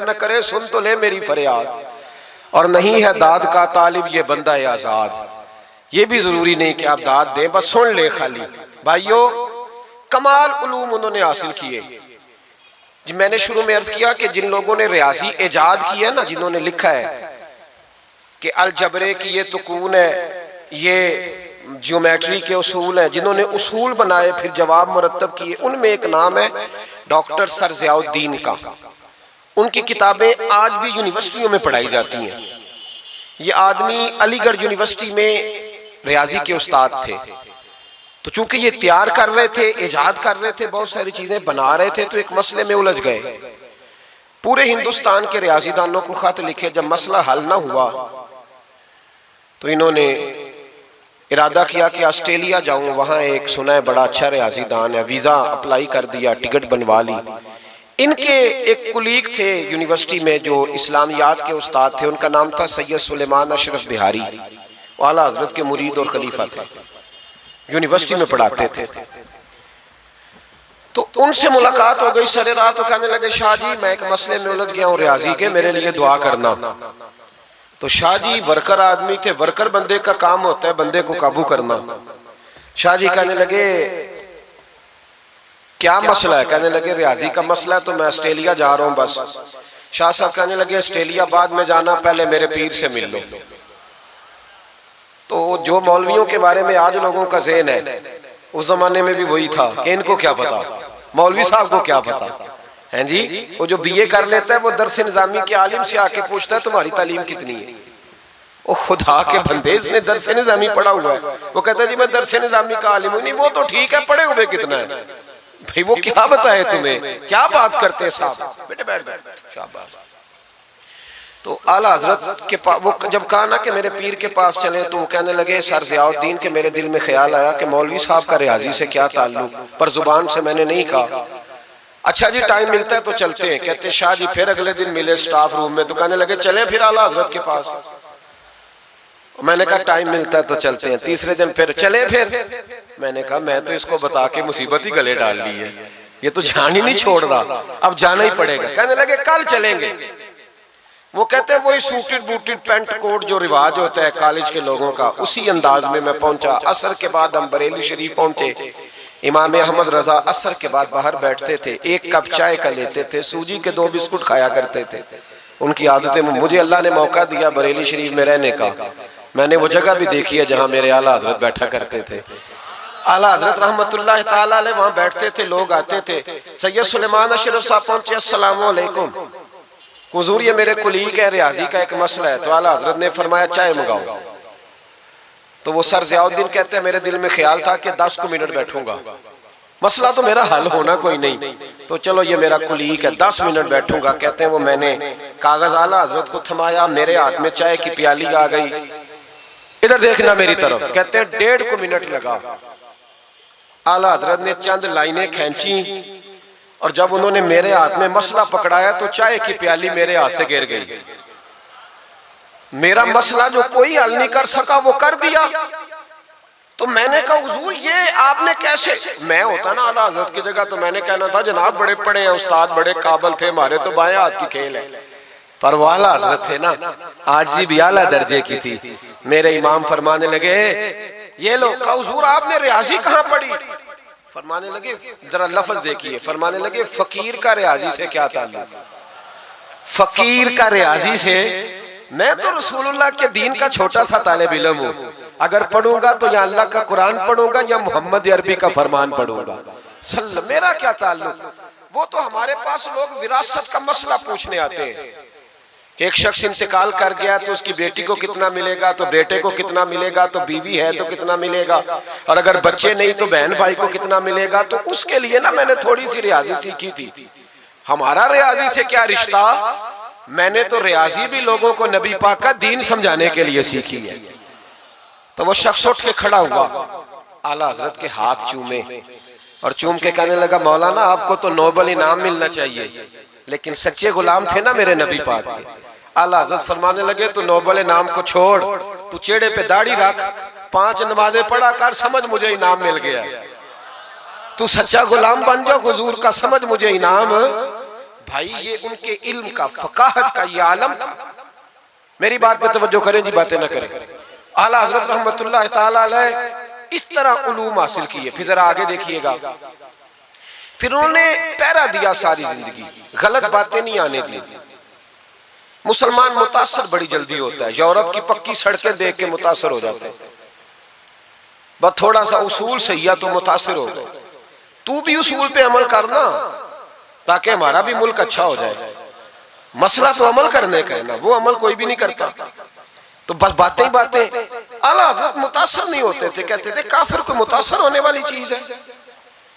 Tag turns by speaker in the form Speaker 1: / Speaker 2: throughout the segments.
Speaker 1: न करे सुन तो ले मेरी फरियाद, और नहीं है दाद का तालिब ये बंदा है आजाद। ये भी जरूरी नहीं कि आप दाद दें, बस सुन ले खाली। भाइयों, कमाल उलूम उन्होंने हासिल किए। मैंने शुरू में अर्ज किया कि जिन लोगों ने रियाजी इजाद की है ना, जिन्होंने लिखा है कि अलजबरे की ये तुकून है, ये ज्योमेट्री के उसूल हैं, जिन्होंने उसूल बनाए फिर जवाब मुरतब किए, उनमें एक नाम है डॉक्टर सर ज़ियाउद्दीन का। उनकी किताबें आज भी यूनिवर्सिटियों में पढ़ाई जाती हैं। ये आदमी अलीगढ़ यूनिवर्सिटी में रियाजी के उस्ताद थे। तो चूंकि ये तैयार कर रहे थे, इजाद कर रहे थे, बहुत सारी चीजें बना रहे थे, तो एक मसले में उलझ गए। पूरे हिंदुस्तान के रियाजीदानों को खत लिखे, जब मसला हल ना हुआ तो इन्होंने इरादा किया कि ऑस्ट्रेलिया जाऊं, वहां एक सुना है बड़ा अच्छा रियाजीदान है, वीजा अप्लाई कर दिया, टिकट बनवा ली। इनके एक कुलीग थे यूनिवर्सिटी में जो इस्लामियात के उस्ताद थे, उनका नाम था सैयद सुलेमान अशरफ बिहारी। आला हजरत के मुरीद और खलीफा थे, यूनिवर्सिटी में पढ़ाते थे। तो उनसे मुलाकात हो गई सरे रात, तो कहने लगे शाह जी मैं एक मसले में उलझ गया हूं रियाजी के, मेरे लिए दुआ करना। तो शाह जी वर्कर आदमी थे, वर्कर बंदे का काम होता है बंदे को काबू करना। शाह जी कहने लगे क्या मसला है? कहने लगे रियाजी का मसला है, तो मैं ऑस्ट्रेलिया जा रहा हूं बस। शाह साहब कहने लगे ऑस्ट्रेलिया बाद में जाना, पहले मेरे पीर से मिल लो। तो जो मौलवियों के बारे में आज लोगों का ज़हन है, उस जमाने में भी वही था कि इनको क्या पता, मौलवी साहब को क्या पता है जी। वो जो बीए कर लेता है वो दरस निजामी के आलिम से आके पूछता है तुम्हारी तालीम कितनी है। वो खुदा के बंदे, इसने दरस निजामी पढ़ा हुआ है, वो कहता है जी मैं दरस निजामी का आलिम हूं। नहीं वो तो ठीक है, पढ़े हुए कितना है भाई, वो क्या बताए तुम्हें, क्या बात करते हैं साहब, बेटे बैठ बैठ शाबाश। तो आला हजरत के पास वो जब कहा ना कि मेरे पीर के पास चले, तो वो कहने लगे सर ज़ियाउद्दीन के मेरे दिल में ख्याल आया कि मौलवी साहब का रियाजी से क्या ताल्लुक, पर जुबान से मैंने नहीं कहा। अच्छा जी टाइम मिलता है तो चलते हैं। कहते शाह जी फिर अगले दिन मिले स्टाफ रूम में, तो कहने लगे चले फिर आला हजरत के पास। मैंने कहा टाइम मिलता है तो चलते हैं। तीसरे दिन फिर चले, फिर मैंने कहा मैं तो इसको बता के मुसीबत ही गले डाल ली है, ये तो जान ही नहीं छोड़ रहा, अब जाना ही पड़ेगा। कहने लगे कल चलेंगे। वो कहते हैं वही सूटेड बूटेड पेंट कोट जो रिवाज होता है कॉलेज के लोगों का, उसी अंदाज में मैं पहुंचा। असर के बाद हम बरेली शरीफ पहुंचे। इमाम अहमद रजा असर के बाद बाहर बैठते थे, एक कप चाय का लेते थे, सूजी के 2 बिस्कुट खाया करते थे। उनकी आदतें, मुझे अल्लाह ने मौका दिया बरेली शरीफ में रहने का, मैंने वो जगह भी देखी है जहां मेरे आला हजरत बैठा करते थे। आला हजरत रहमतुल्लाह ताला अलैह वहां बैठते थे, लोग आते थे। सैयद सुलेमान अशरफ साहब पहुंचे, अस्सलाम वालेकुम हुजूर ये मेरे कुलीग है, रियाजी का एक मसला है। तो आला हजरत ने फरमाया चाय मंगाओ। तो वो सर ज़ियाउद्दीन कहते हैं मेरे दिल में ख्याल था कि 10 मिनट बैठूंगा, मसला तो मेरा हल होना कोई नहीं, तो चलो ये मेरा कुलीग है 10 मिनट बैठूंगा। कहते हैं वो मैंने कागज आला हजरत को थमाया, मेरे हाथ में चाय की प्याली आ गई, इधर देखना मेरी तरफ। कहते हैं 1.5 मिनट लगा। आला हजरत ने चंद लाइनें खींची और जब उन्होंने मेरे हाथ में मसला पकड़ाया तो चाय की प्याली मेरे हाथ से गिर गई। मेरा मसला जो कोई हल नहीं कर सका वो कर दिया। तो मैंने कहा हुजूर ये आपने कैसे, मैं होता ना आला हजरत की जगह तो मैंने कहना था जनाब बड़े पढ़े हैं, उस्ताद बड़े काबिल थे, हमारे तो बाएं हाथ की खेल है। पर वो आला हजरत थे ना, आजी भी आला दर्जे की थी। मेरे इमाम फरमाने लगे ये लो, कहा हुजूर आपने रियाजी कहाँ पढ़ी? फरमाने लगे जरा लफ्ज देखिए, फरमाने लगे फकीर का रियाजी से क्या ताल्लुक? फकीर का रियाजी से, मैं तो रसूलुल्लाह के दीन का छोटा सा तालिब इल्म हूँ, अगर पढ़ूंगा तो या अल्लाह का कुरान पढ़ूंगा या मोहम्मद अरबी का फरमान पढ़ूंगा, मेरा क्या ताल्लुक? वो तो हमारे पास लोग विरासत का मसला पूछने आते हैं कि एक शख्स इंतकाल कर गया तो उसकी बेटी को कितना मिलेगा, तो बेटे को कितना मिलेगा, तो बीवी है तो कितना मिलेगा, और अगर बच्चे नहीं तो बहन भाई को कितना मिलेगा। तो उसके लिए ना मैंने थोड़ी सी रियाजी सीखी थी। हमारा रियाजी से क्या रिश्ता, मैंने तो रियाजी भी लोगों को नबी पाक का दीन समझाने के लिए सीखी है। तो वो शख्स उठ के खड़ा हुआ, आला हजरत के हाथ चूमे और चूम के कहने लगा मौलाना आपको तो नोबल इनाम मिलना चाहिए, लेकिन सच्चे गुलाम थे ना मेरे नबी पाक के। आला हजरत फरमाने लगे तू नोबल इनाम को छोड़, तू चेहरे पे दाढ़ी रख, 5 नमाजें पढ़ा कर, समझ मुझे इनाम मिल गया। तू सच्चा गुलाम बन जा हुजूर का, समझ मुझे इनाम भाई ये उनके इल्म का, फकाहत का ये आलम था। मेरी बात पे तवज्जो करें जी, बातें ना करें। आला हजरत रहमतुल्लाह ताला अलैह इस तरह उलूम हासिल किए। फिर जरा आगे देखिएगा, फिर उन्होंने पहरा दिया सारी जिंदगी, गलत बातें नहीं आने दी। मुसलमान मुतासर बड़ी जल्दी होता है, यूरोप की पक्की सड़कें देख के मुतासर हो जाते हैं, बस थोड़ा सा उसूल सही है तो मुतासर हो गए। तू भी उसूल पे अमल करना ताकि हमारा भी मुल्क अच्छा हो जाए। मसला तो अमल करने का है ना, वो अमल कोई भी नहीं करता, तो बस बातें ही बातें। आला हज़रत मुतासर नहीं होते थे, कहते थे काफिर को मुतासर होने वाली चीज है,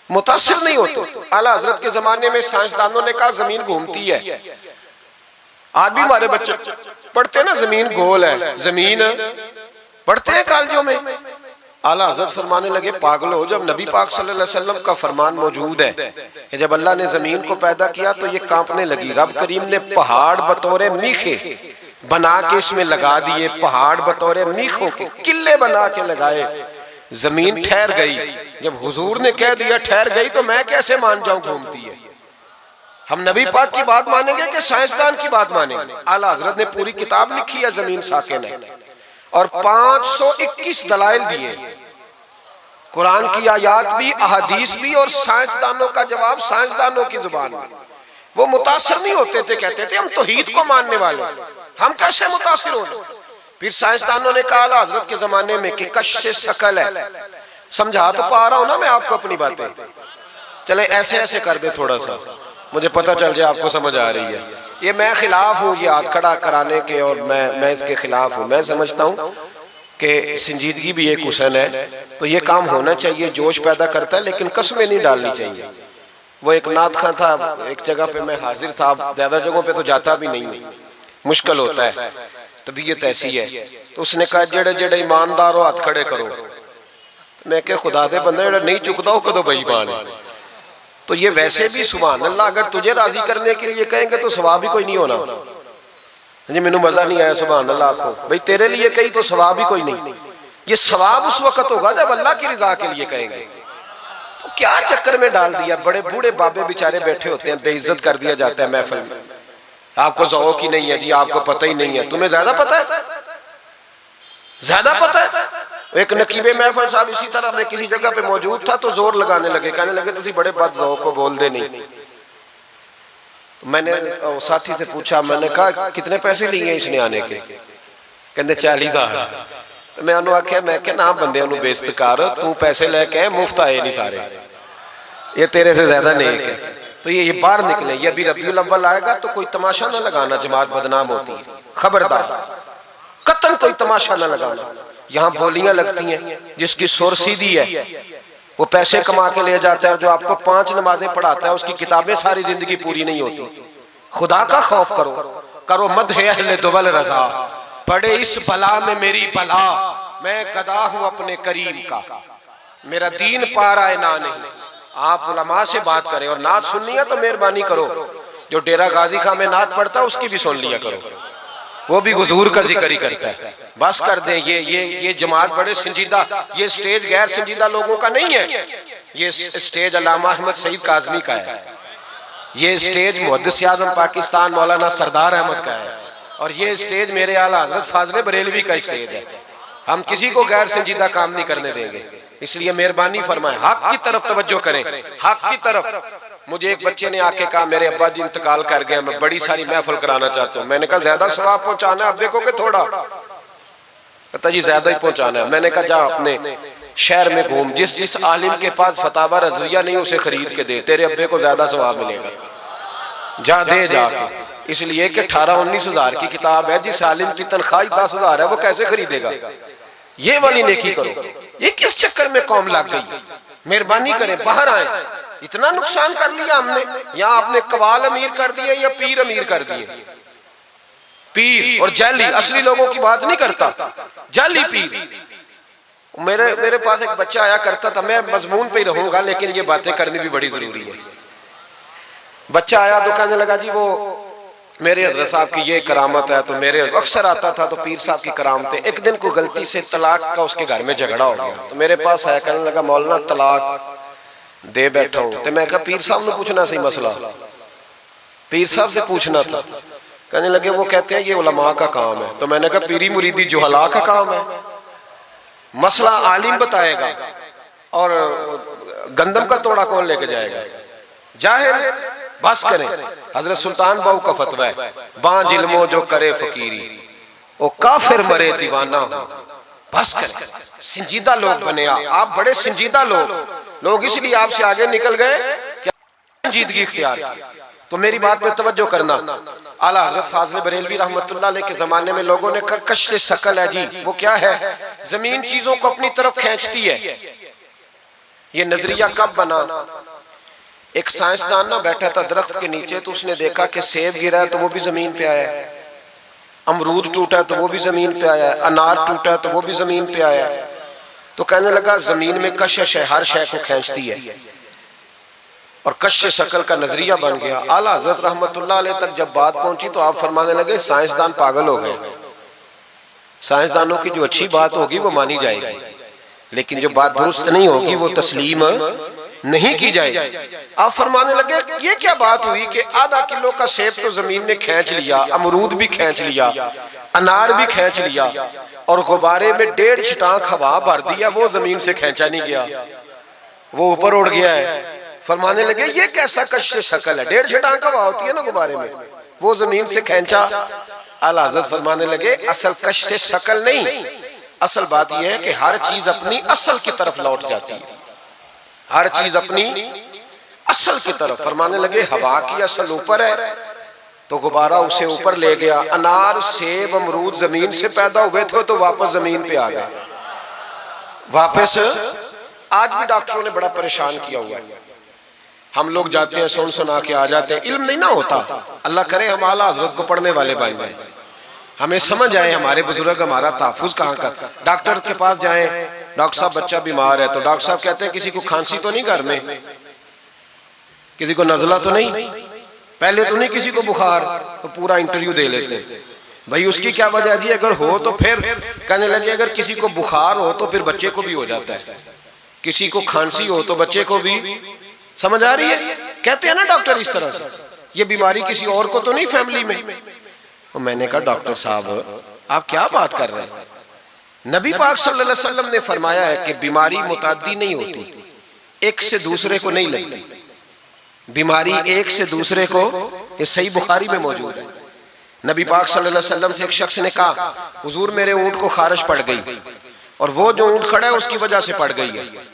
Speaker 1: मुतासर नहीं होते। आला हज़रत के जमाने में साइंसदानों ने कहा जमीन घूमती है। आज भी हमारे बच्चे पढ़ते हैं ना, जमीन गोल है, जमीन पढ़ते हैं कॉलेजों में। आला हज़रत फरमाने लगे पागलो, जब नबी पाक सल्लल्लाहु अलैहि वसल्लम का फरमान मौजूद है कि जब अल्लाह ने जमीन को पैदा किया तो ये कांपने लगी। रब करीम ने पहाड़ बतौरे मीखे बना के इसमें लगा दिए, पहाड़ बतौरे मीखों के किले बना के लगाए, जमीन ठहर गई। जब हुजूर ने कह दिया ठहर गई तो मैं कैसे मान जाऊं घूमती है। हम नबी पाक की बात मानेंगे कि साइंसदान की बात मानेंगे। आला हज़रत ने पूरी किताब लिखी है जमीन साकिन है, और 521 दलाइल दिए, कुरान की आयात भी, अहादीस भी, और साइंसदानों का जवाब साइंसदानों की जुबान में। वो मुतासर नहीं होते थे, कहते थे हम तौहीद को मानने वाले, हम कैसे मुतासर हो। फिर साइंसदानों ने कहा आला हज़रत के जमाने में कि कश से शकल है। समझा तो पा रहा हूं ना मैं आपको अपनी बातें, चले ऐसे ऐसे कर दे थोड़ा सा, मुझे पता चल जाए आपको समझ आ रही है। ये मैं खिलाफ हूँ ये हाथ खड़ा कराने के, और मैं इसके खिलाफ हूँ। मैं समझता हूँ कि संजीदगी भी एक हुस्न है, तो ये काम होना चाहिए, जोश पैदा करता है, लेकिन कसमें नहीं डालनी चाहिए। वो एक नात खां था, एक जगह पे मैं हाजिर था, ज्यादा जगहों पे तो जाता भी नहीं, मुश्किल होता है, तबीयत ऐसी है। तो उसने कहा जेड़े जेड़े ईमानदार हो हाथ खड़े करो। मैं क्या खुदा दे बंदा जेड़ा नहीं चुकता हो कदों बेईमान है। तो ये वैसे भी सुभान अल्लाह, अगर तुझे राजी करने के लिए कहेंगे तो सवाब ही कोई नहीं होना जी। मैनू मजा नहीं आया सुभान अल्लाह को, भाई तेरे लिए कही तो सवाब ही कोई नहीं। ये सवाब उस वक्त होगा जब अल्लाह की रिजा के लिए कहेंगे। तो क्या चक्कर में डाल दिया, बड़े बूढ़े बाबे बेचारे बैठे होते हैं, बेइज्जत कर दिया जाता है महफिल में। आपको ज़ौक़ ही नहीं है जी, आपको पता ही नहीं है। तुम्हें ज्यादा पता है, ज्यादा पता है। एक नकीबे महफिल साहब इसी तरह मैं किसी जगह पे मौजूद था तो जोर लगाने लगे, कहने लगे तुसी बड़े बद ज़ौक़ को बोल दे नहीं। मैंने साथी से पूछा, मैंने कहा कितने पैसे लिए इसने आने के? कहते 40,000। तो मैं उन्होंने आख्या, मैं क्या ना बंदे उन्होंने बेइज्जत कर, तू पैसे लेके मुफ्त आए नहीं सारे, ये तेरे से ज्यादा नहीं है। तो ये बाहर निकले, ये अभी रबीउल अव्वल आएगा तो कोई तमाशा ना लगाना, जमात बदनाम होती है, खबरदार कतन कोई तमाशा ना लगाना। यहाँ बोलियां लगती हैं, जिसकी सुर सीधी है वो पैसे कमा के ले जाता है, और जो आपको 5 नमाजें पढ़ाता है उसकी किताबें सारी जिंदगी पूरी नहीं होती। खुदा का खौफ करो, करो मदह अहले दुवल रजा, पड़े इस बला में मेरी बला, मैं गदा हूं अपने करीम का, मेरा दीन पा रहा है ना नहीं। आप उलमा से बात करें, और नात सुननी है तो मेहरबानी करो, जो डेरा गाजी खां में नात पढ़ता है उसकी भी सुन लिया करो, वो भी हुजूर का जिक्र ही करता है। बस कर दें, ये जमात बड़े संजीदा, ये स्टेज गैर संजीदा लोगों का नहीं है, ये स्टेज अल्लामा अहमद सईद काज़मी का है, ये स्टेज मुहद्दिस आज़म पाकिस्तान मौलाना सरदार अहमद का है, और ये स्टेज मेरे आला हज़रत फाज़िल बरेलवी का स्टेज है। हम किसी को गैर संजीदा काम नहीं करने देंगे, इसलिए मेहरबानी फरमाएं, हक की तरफ तवज्जो करें, हक की तरफ। मुझे एक बच्चे ने आके कहा मेरे अब्बा जी इंतकाल कर गए, मैं बड़ी सारी महफिल कराना चाहता हूँ। मैंने कहा ज्यादा सवाब पहुंचाना है, अब देखोगे थोड़ा। कहता जी ज्यादा ही पहुंचाना है। मैंने कहा जा अपने शहर में घूम, जिस जिस आलिम के पास फतावा रज़विया नहीं उसे खरीद के दे, तेरे अब्बे को ज्यादा सवाब मिलेगा, जा दे जाके। इसलिए कि 18-19 हजार की किताब है, जिस आलिम की तनख्वाह 10,000 है वो कैसे खरीदेगा। ये वाली नेकी करो। ये किस चक्कर में कौम लग गई? मेहरबानी करें, बाहर आए। इतना नुकसान कर लिया हमने, यहाँ आपने कवाल अमीर कर दिए या पीर अमीर कर दिए। पीर और जाली, असली लोगों की बात नहीं करता, जाली पीर। मेरे पास एक बच्चा आया करता था, मैं मजमून पे ही रहूंगा लेकिन ये बातें करनी भी बड़ी जरूरी है। बच्चा आया तो कहने लगा जी वो मेरे हज़रत साहब की ये करामत है, तो मेरे अक्सर आता था तो पीर साहब की करामत है। एक दिन को गलती से तलाक का उसके घर में झगड़ा हो गया, तो मेरे पास आया, कहने लगा मौलाना तलाक दे बैठा हूं। तो मैं कहा पीर साहब ने पूछना सही मसला, पीर साहब से पूछना था। कहने लगे वो कहते हैं ये उलमा का काम है। तो मैंने कहा पीरी मुरीदी जुहला का काम है, मसला आलिम बताएगा और गंदम का तोड़ा कौन लेके जाएगा? जाहिल, बस करें। हजरत सुल्तान बाहू का फतवा है, बां जिल्मो जो करे फकीरी ओ काफिर मरे दीवाना हो। बस करें, संजीदा लोग बने आप बड़े संजीदा लोग इसलिए आपसे आगे निकल गए कि संजीदगी इख्तियार की। तो मेरी बात पे तवज्जो करना। आला हजरत फाज़िल बरेलवी रहमतुल्लाह अलैह के जमाने में लोगों ने कहा कश्श शकल है जी, वो क्या है? जमीन चीजों को अपनी तरफ खींचती है। ये नजरिया कब बना? एक साइंसदान ना बैठा था दरख्त के नीचे, तो उसने देखा कि सेब गिरा है तो वो भी जमीन पे आया है, अमरूद टूटा है तो वो भी जमीन पे आया है, अनार टूटा है तो वो भी जमीन पे आया है। तो कहने लगा जमीन में कशिश है, हर शय को खींचती है, और कश्श शकल का नजरिया बन गया। आला हजरत रहमतुल्लाह अलैह तक जब बात पहुंची तो आप फरमाने लगे साइंसदान पागल हो गए। साइंसदानों की जो अच्छी बात होगी वो मानी जाएगी, लेकिन जो बात दुरुस्त नहीं होगी वो तस्लीम नहीं की जाएगी। आप फरमाने लगे ये क्या बात हुई कि आधा किलो का सेब तो जमीन ने खींच लिया, अमरूद भी खींच लिया, अनार भी खींच लिया, और गुब्बारे में 1.5 छटाक हवा भर दिया, वो जमीन से खींचा नहीं गया, वो ऊपर उड़ गया है। फरमाने लगे ये कैसा कश्श शकल है? 1.5 छटाक हवा होती है ना गुब्बारे में, वो जमीन से खींचा। आला हज़रत फरमाने लगे असल कश्श शकल नहीं, असल बात यह है कि हर चीज अपनी असल की तरफ लौट जाती है, हर चीज अपनी असल की तरफ। फरमाने लगे हवा की असल ऊपर है तो गुब्बारा उसे ऊपर ले गया। अनार, सेब, अमरूद जमीन से पैदा हुए थे तो वापस जमीन पे आ गए, वापस। आज भी डॉक्टरों ने बड़ा परेशान किया हुआ है। हम लोग जाते हैं, सुन सुना के आ जाते हैं, इल्म नहीं ना होता। अल्लाह करे हम आला हजरत को पढ़ने वाले बन जाए, हमें समझ आए हमारे बुजुर्ग हमारा तहफ़्फ़ुज़ कहाँ का। डॉक्टर के पास जाएं, डॉक्टर साहब बच्चा बीमार है, तो डॉक्टर साहब कहते हैं किसी को खांसी तो नहीं घर में, किसी को नज़ला तो नहीं, पहले तो नहीं किसी को बुखार, तो पूरा इंटरव्यू दे लेते हैं भाई उसकी क्या वजह जी, अगर हो तो फिर कहने लगे अगर किसी को बुखार हो तो फिर बच्चे को भी हो जाता है, किसी को खांसी हो तो बच्चे को भी। समझ आ रही है? कहते हैं ना डॉक्टर इस तरह से, ये बीमारी किसी और को तो नहीं फैमिली में। और मैंने कहा डॉक्टर साहब आप क्या बात कर रहे हैं? नबी पाक सल्लल्लाहु अलैहि वसल्लम ने फरमाया है कि बीमारी मुताद्दी नहीं होती, एक से दूसरे को नहीं लगती बीमारी, एक से दूसरे को। ये सही बुखारी में मौजूद है। नबी पाक सल्लल्लाहु अलैहि वसल्लम से एक शख्स ने कहा हुजूर मेरे ऊंट को खारिश पड़ गई, और वो जो ऊंट खड़ा है उसकी वजह से पड़ गई है।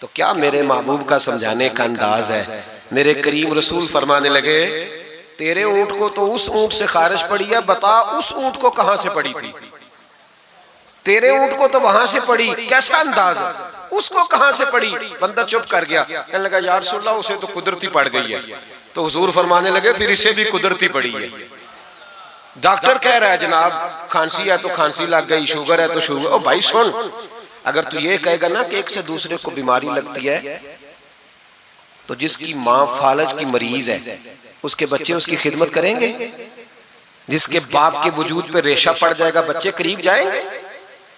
Speaker 1: तो क्या मेरे महबूब का समझाने का अंदाज है? मेरे करीम रसूल फरमाने लगे तेरे ऊंट को तो उस ऊंट से खारिश पड़ी है, बता उस ऊंट को कहां से पड़ी थी? तेरे ऊंट को तो वहां से पड़ी, कैसा अंदाज है, उसको कहां से पड़ी? बंदा चुप कर गया, कहने लगा या रसूलल्लाह उसे तो कुदरती पड़ गई है। तो हुजूर फरमाने लगे फिर इसे भी कुदरती पड़ी है। डॉक्टर कह रहा है जनाब खांसी है तो खांसी लग गई, शुगर है तो शुगर। ओ भाई सुन, अगर तू ये कहेगा ना कि एक से दूसरे को बीमारी लगती है, तो जिसकी माँ फालज की मरीज है उसके बच्चे उसकी खिदमत करेंगे? जिसके बाप के वजूद पे रेशा पड़ जाएगा बच्चे करीब जाएंगे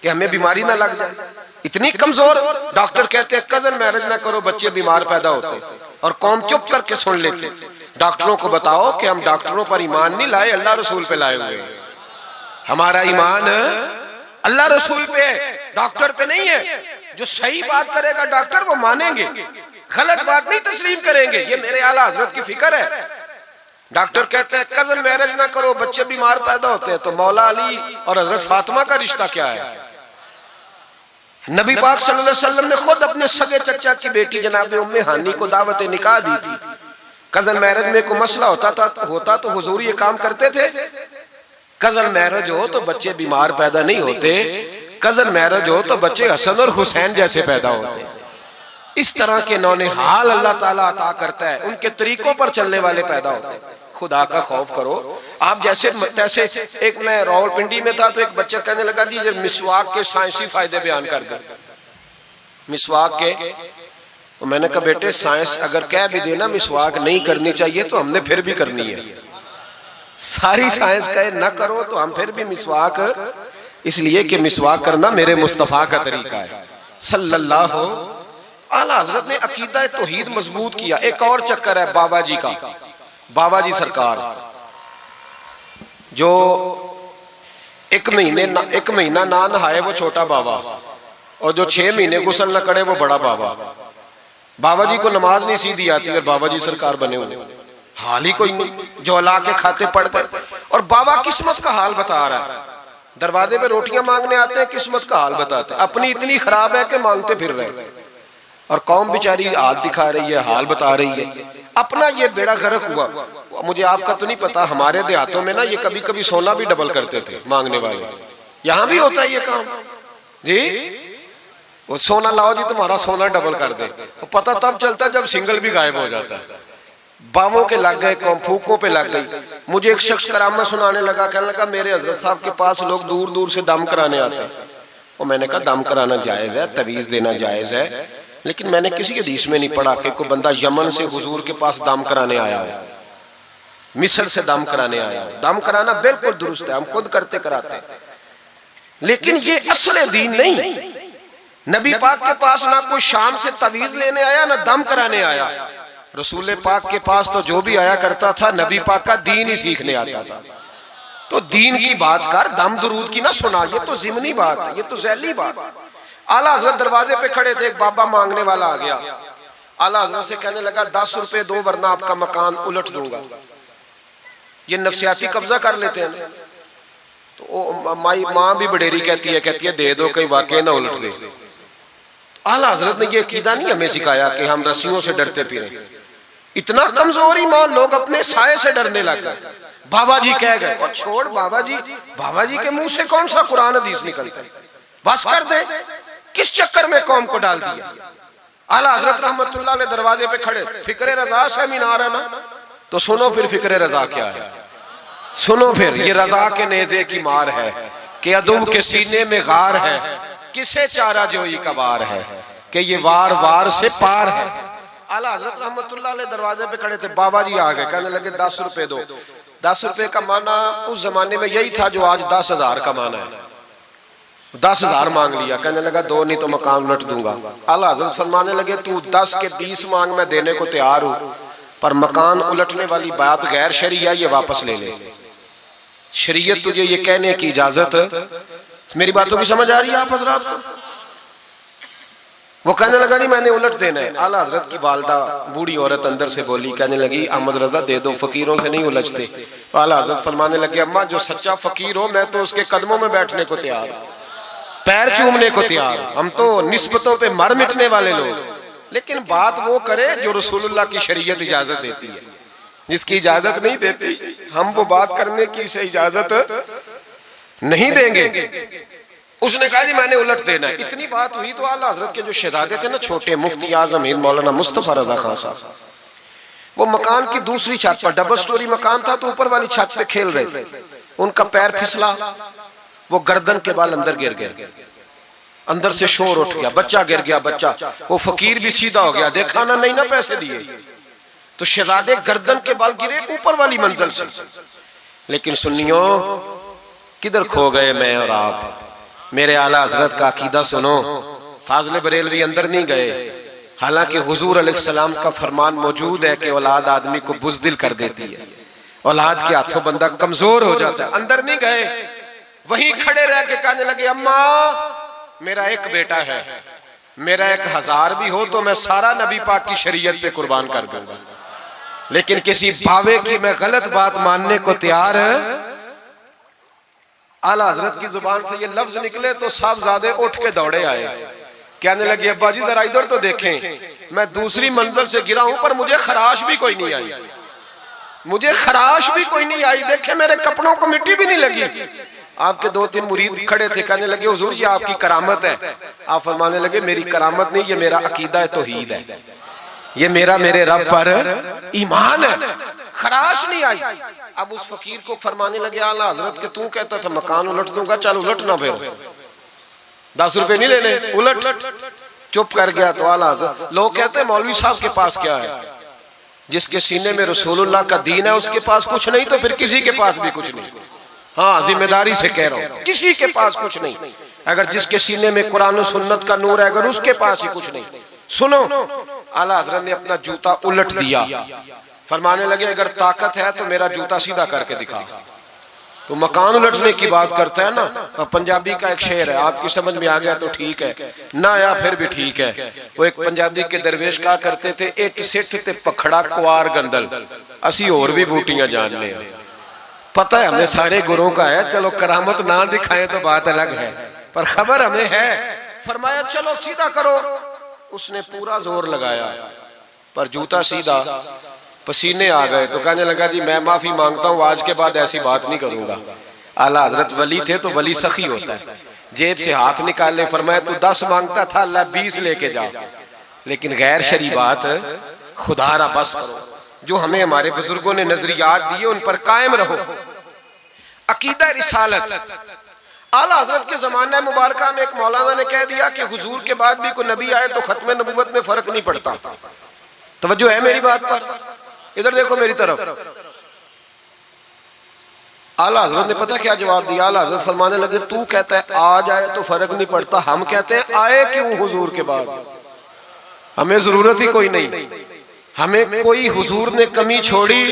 Speaker 1: कि हमें बीमारी ना लग जाए? इतनी कमजोर। डॉक्टर कहते हैं कजन मैरिज ना करो, बच्चे बीमार पैदा होते, और कौम चुप करके सुन लेते। डॉक्टरों को बताओ कि हम डॉक्टरों पर ईमान नहीं लाए, अल्लाह रसूल पे लाए हुए। हमारा ईमान अल्लाह रसूल पे है, डॉक्टर पे नहीं है। जो सही बात करेगा डॉक्टर वो मानेंगे, गलत बात नहीं तस्लीम करेंगे। ये मेरे आला हजरत की फिक्र है। डॉक्टर कहते हैं कजन मैरिज ना करो, बच्चे बीमार पैदा होते हैं, तो मौला अली और हजरत फातिमा का रिश्ता क्या है? नबी पाक सल्लल्लाहु अलैहि वसल्लम ने खुद अपने सगे चचा की बेटी जनाब उम्मे हानी को दावत निकाह दी थी। कजन मैरिज में कोई मसला होता तो हुजूर ये काम करते थे। कजन मैरिज हो तो बच्चे बीमार पैदा नहीं होते, कजन मैरिज हो तो बच्चे हसन और हुसैन जैसे पैदा होते। इस तरह के नौनिहाल अल्लाह ताला अता करता है, उनके तरीकों पर चलने वाले पैदा होते हैं। खुदा का खौफ करो। आप जैसे तैसे, एक मैं रावलपिंडी में था तो एक बच्चा कहने लगा जी मिसवाक के साइंसी फायदे बयान कर दे, मिसवाक के। तो मैंने कहा बेटे साइंस अगर कह भी देना मिसवाक नहीं करनी चाहिए तो हमने फिर भी करनी है। सारी साइंस कहे ना करो तो हम फिर भी मिसवाक, इसलिए कि मिसवाक करना मेरे मुस्तफा का तरीका है सल्लल्लाहु। आला हजरत ने अकीदा तौहीद मजबूत किया। एक और चक्कर है बाबा जी का, बाबा जी सरकार जो एक महीना ना नहाए वो छोटा बाबा, और जो 6 महीने गुस्ल न करे वो बड़ा बाबा। बाबा जी को नमाज नहीं सीधी आती और बाबा जी सरकार बने हुए, हाल ही कोई नहीं, जो अल्लाह के खाते पढ़ गए। और बाबा किस्मत का हाल बता रहा है, दरवाजे पे रोटियां मांगने आते हैं, किस्मत का हाल बताते हैं, अपनी इतनी खराब है कि मांगते फिर रहे, और कौम बेचारी हाल दिखा रही है, हाल बता रही है, अपना ये बेड़ा गर्क हुआ। मुझे आपका तो नहीं पता, हमारे देहातों में ना ये कभी कभी सोना भी डबल करते थे मांगने वाले, यहाँ भी होता है ये काम जी। वो सोना लाओ जी, तुम्हारा सोना डबल कर दे, वो पता तब चलता है जब सिंगल भी गायब हो जाता है। बावों के लग गए, फूकों पे लग गई। मुझे एक शख्स करामा सुनाने लगा, कहने लगा मेरे हजरत साहब के पास लोग दूर दूर से दम कराने आते हैं। और मैंने कहा दम कराना जायज है, तवीज देना जायज है, लेकिन मैंने किसी के हदीस में नहीं पढ़ा कि कोई बंदा यमन से हुजूर के पास दम कराने आया है, मिस्र से दम कराने आया है। दम कराना बिल्कुल दुरुस्त है, हम खुद करते कराते हैं, लेकिन ये असल दीन नहीं। नबी पाक के पास ना कोई शाम से तवीज लेने आया, ना दम कराने आया। रसूल पाक के पास तो जो भी आया करता था नबी पाक का दीन ही सीखने आता था। तो दीन की बात कर, दम दुरूद की ना सुना, ये तो जिमनी बात है, ये तो ज़ैली बात। आला हजरत दरवाजे पे खड़े थे, एक बाबा मांगने वाला आ गया। आला हजरत से कहने लगा 10 रुपए दो वरना आपका मकान उलट दूंगा। ये नफसियाती कब्जा कर लेते हैं। तो माँ भी बडेरी कहती है दे दो, कहीं वाकई ना उलट दे। आला हजरत ने ये अकीदा नहीं हमें सिखाया कि हम रस्सियों से डरते फिरें। इतना कमजोर ईमान, लोग अपने साये से डरने लग गए। बाबा जी कह गए, और छोड़ बाबा जी के मुंह से कौन सा कुरान हदीस निकलता है, बस कर दे। किस चक्कर में कौम को डाल दिया। आला हजरत रहमतुल्लाह अलैह दरवाजे पे खड़े, फिक्रे रजा से मीनार है ना, तो सुनो फिर फिक्रे रजा क्या है, सुनो फिर ये रजा के नेजे की मार है कि अदू के सीने में गार है, किसे चारा जोई का वार है कि ये वार वार से पार है। आला हजरत रहमतुल्लाह अलैह दरवाजे पे खड़े थे, बाबा जी आ गए, कहने लगे 10 रुपए दो। 10 रुपए का माना उस जमाने में यही था जो आज 10,000 का माना है। 10,000 मांग लिया, कहने लगा दो नहीं तो मकान उलट दूंगा। आला हजरत फरमाने लगे तू 10 के 20 मांग, मैं देने को तैयार हूं, पर मकान उलटने वाली बात गैर शरीया, ये वापस ले ले। शरीयत तुझे ये कहने की इजाजत, मेरी बातों की समझ आ रही है आप हजरात को? वो कहने लगा नहीं मैंने उलट देना है। आला हजरत की वालदा बूढ़ी औरत अंदर से बोली, कहने लगी अहमद रजा दे दो, फकीरों से नहीं उलझते। तो आला हजरत फरमाने लगे अम्मा जो सच्चा फकीर हो मैं तो उसके कदमों में बैठने को तैयार हूं, पैर चूमने को तैयार। हम तो निस्बतों पे मर मिटने वाले लोग, लेकिन बात वो करे जो रसूलुल्लाह की शरीयत इजाजत देती है। जिसकी इजाजत नहीं देती हम वो बात करने की से इजाजत नहीं देंगे। उसने कहा जी मैंने उलट देना है। इतनी बात हुई तो आला हजरत के जो शहजादे थे ना, छोटे मुफ्ती आजम मीर मौलाना मुस्तफा रजा खान साहब, वो मकान की दूसरी छत पर, डबल स्टोरी मकान था, तो ऊपर वाली छत पे खेल रहे थे। उनका पैर फिसला, वो गर्दन के बाल अंदर गिर गए, अंदर से शोर उठ गया, बच्चा गिर गया। बच्चा वो फकीर भी सीधा हो गया, देखा ना नहीं ना पैसे दिए, तो शहजादे गर्दन के बाल गिरे ऊपर वाली मंजिल से। लेकिन सुन्नियों किधर खो गए मैं और आप? मेरे आला हजरत का अकीदा सुनो। फाज़िल बरेलवी अंदर नहीं गए, हालांकि हुजूर अलैहिस्सलाम का फरमान मौजूद है कि औलाद आदमी को बुज़दिल कर देती है, औलाद के हाथों बंदा कमजोर हो जाता है। अंदर नहीं गए, वहीं खड़े रह के कहने लगे अम्मा मेरा एक बेटा है, मेरा 1000 भी हो तो मैं सारा नबी पाक की शरीयत पे कुर्बान कर दूंगा, लेकिन किसी बावे की मैं गलत बात मानने को तैयार है। आला हजरत की जुबान से ये लफ्ज निकले तो साहबजादे उठ के दौड़े आए, कहने लगे अब्बा जी जरा इधर तो देखें, मैं दूसरी मंजिल से गिरा हूं पर मुझे खराश भी कोई नहीं आई, मुझे खराश भी कोई नहीं आई, देखे मेरे कपड़ों को मिट्टी भी नहीं लगी। आपके 2-3 मुरीद खड़े थे, कहने लगे हुजूर ये आपकी करामत है। आप फरमाने लगे मेरी करामत नहीं, ये मेरा अकीदा है, तौहीद है, ये मेरे रब पर ईमान है, खराश नहीं आई। अब उस फकीर को फरमाने लगे आला हजरत के तू कहता था मकान उलट दूंगा, चल उलट ना, फिर 10 रुपए नहीं लेने, उलट। चुप कर गया। तो आला हजरत, लोग कहते हैं मौलवी साहब के पास क्या है? जिसके सीने में रसूलुल्लाह का दीन है उसके पास कुछ नहीं, तो फिर किसी के पास भी कुछ नहीं। हाँ जिम्मेदारी से कह रहा हूं, किसी के पास कुछ नहीं। अगर जिसके सीने में कुरान और सुन्नत का नूर है, अगर उसके पास ही कुछ नहीं। सुनो, आला हजरत ने अपना जूता उलट दिया, फरमाने लगे अगर ताकत है तो मेरा जूता सीधा करके दिखा। तो मकान उलटने की बात करता है ना, पंजाबी का एक शेर है, आपकी समझ में आ गया तो ठीक है, ना आया फिर भी ठीक है। वो एक पंजाबी के दरवेश कहा करते थे, एक सिठ ते पखड़ा कुआर गंदल, असी और भी बूटियां जान ले। पता है हमें सारे गुरुओं का है, चलो करामत ना दिखाए तो बात अलग है, पर खबर हमें है। फरमाया चलो सीधा करो, उसने पूरा जोर लगाया पर जूता सीधा, पसीने आ गए। तो कहने लगा जी मैं माफी मांगता हूं, आज के बाद ऐसी बात नहीं करूंगा। आला हजरत वली थे तो वली सखी होता है, जेब से हाथ निकाले, फरमाया तू 10 मांगता था, अल्लाह 20 लेके जा, लेकिन गैर शरी बात खुदारा बस करो। जो हमें हमारे बुजुर्गों ने नजरियात दिए उन पर कायम रहो। अकीदा रिसालत, आला हजरत के जमाना मुबारका में एक मौलाना ने कह दिया कि हुजूर के बाद भी कोई नबी आए तो खत्म नबूवत में फर्क नहीं पड़ता। तवज्जो है मेरी बात पर? इधर देखो मेरी तरफ। आला हजरत ने पता क्या जवाब दिया? आला हजरत फरमाने लगे तू कहता है आ जाए तो फर्क नहीं पड़ता, हम कहते हैं आए क्यों हुजूर के बाद? हमें जरूरत ही कोई नहीं, हमें कोई हुजूर ने कमी छोड़ी,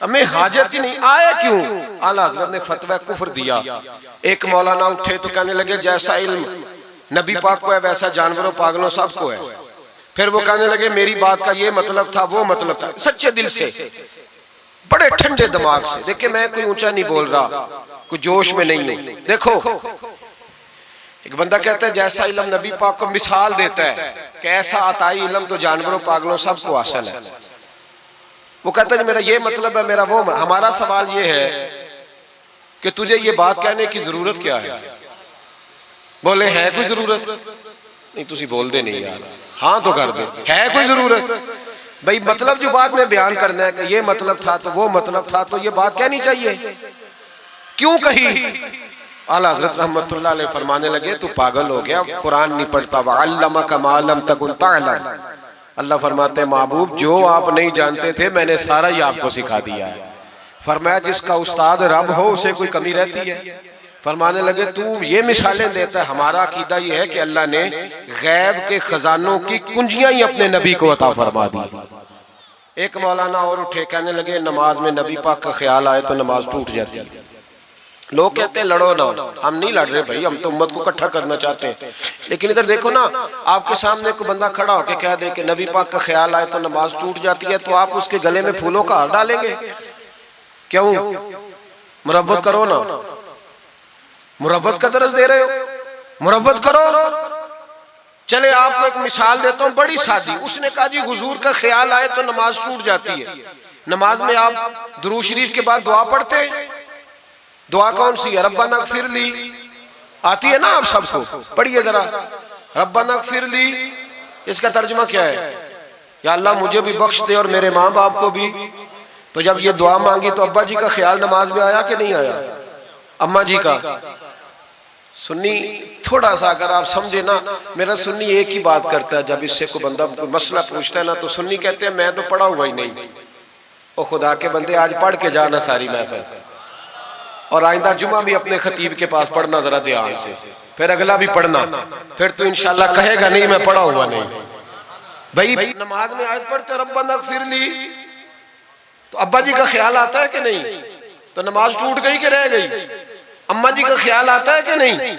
Speaker 1: हमें हाजत ही नहीं, आए क्यों? आला हजरत ने फतवा कुफ्र दिया। एक मौलाना उठे तो कहने लगे जैसा इल्म नबी पाक को है वैसा जानवरों पागलों सबको है। फिर वो कहने लगे मेरी बात का ये मतलब था, वो मतलब था, सच्चे दिल से, बड़े ठंडे दिमाग से। देखिए मैं कोई ऊंचा नहीं बोल रहा, कोई जोश में नहीं हूं। देखो एक बंदा कहता है जैसा इल्म नबी पाक को मिसाल देता है कि ऐसा अताई इल्म तो जानवरों पागलों सबको हासिल है। वो कहता है मेरा ये मतलब है, मेरा वो। हमारा सवाल ये है कि तुझे ये बात कहने की जरूरत क्या है? बोले है कोई जरूरत? नहीं तुसी बोल दे नहीं यार, हाँ तो कर दे, है कोई जरूरत? भाई मतलब जो बात में बयान करना है कि ये मतलब था तो वो मतलब था, तो ये बात कहनी चाहिए, क्यों कही? आला हज़रत रहमतुल्लाह अलैह फरमाने लगे तू पागल हो गया, कुरान नहीं पढ़ता। वअल्लमका मा लम तकुन तअलम, अल्लाह फरमाते हैं महबूब जो आप नहीं जानते थे मैंने सारा ही आपको सिखा दिया है। फरमाया जिसका उस्ताद रब हो उसे कोई कमी रहती है? फरमाने लगे तू ये मिसालें देता है, हमारा अकीदा ये है कि अल्लाह ने गैब के खजानों की कुंजियां ही अपने नबी को अता फरमा दी। एक मौलाना और उठे, कहने लगे नमाज में नबी पाक का ख्याल आए तो नमाज टूट जाती है। लोग कहते हैं लड़ो ना, हम नहीं लड़ रहे भाई, हम तो उम्मत को इकट्ठा करना चाहते हैं। लेकिन इधर देखो ना, आपके सामने कोई बंदा खड़ा होकर कह दे कि नबी पाक का ख्याल आए तो नमाज टूट जाती है, तो आप उसके गले में फूलों का हार डालेंगे? क्यों? मुरब्बत करो ना, मुरब्बत का दर्ज दे रहे हो, मुरब्बत करो। चले आपको एक मिसाल देता हूँ बड़ी सादी। उसने कहा जी हुजूर का ख्याल आए तो नमाज टूट जाती है। नमाज में आप दुरूद शरीफ के बाद दुआ पढ़ते, दुआ कौन सी है? रब्बना इग़फिरली, आती है ना आप सबको, पढ़िए जरा, रब्बना इग़फिरली। इसका तर्जुमा क्या है? या अल्लाह मुझे भी बख्श दे और मेरे माँ बाप को भी। तो जब ये दुआ मांगी तो अब्बा जी का ख्याल नमाज में आया कि नहीं आया? अम्मा जी का? सुन्नी थोड़ा सा अगर आप समझे ना, मेरा सुन्नी एक ही बात करता है, जब इससे कोई बंदा मसला पूछता है ना तो सुन्नी कहते हैं मैं तो पढ़ा हुआ ही नहीं। ओ खुदा के बंदे आज पढ़ के जाना सारी महफिल, और आइंदा जुमा भी अपने खतीब के पास पढ़ना जरा ध्यान से, फिर अगला भी पढ़ना, फिर तो इंशाल्लाह कहेगा नहीं मैं पढ़ा हुआ नहीं। भाई नमाज में आयत पढ़ते रब्बना इग़फिरली, तो अब्बा जी का ख्याल आता है कि नहीं? तो नमाज टूट गई कि रह गई? अम्मा जी का ख्याल आता है कि नहीं?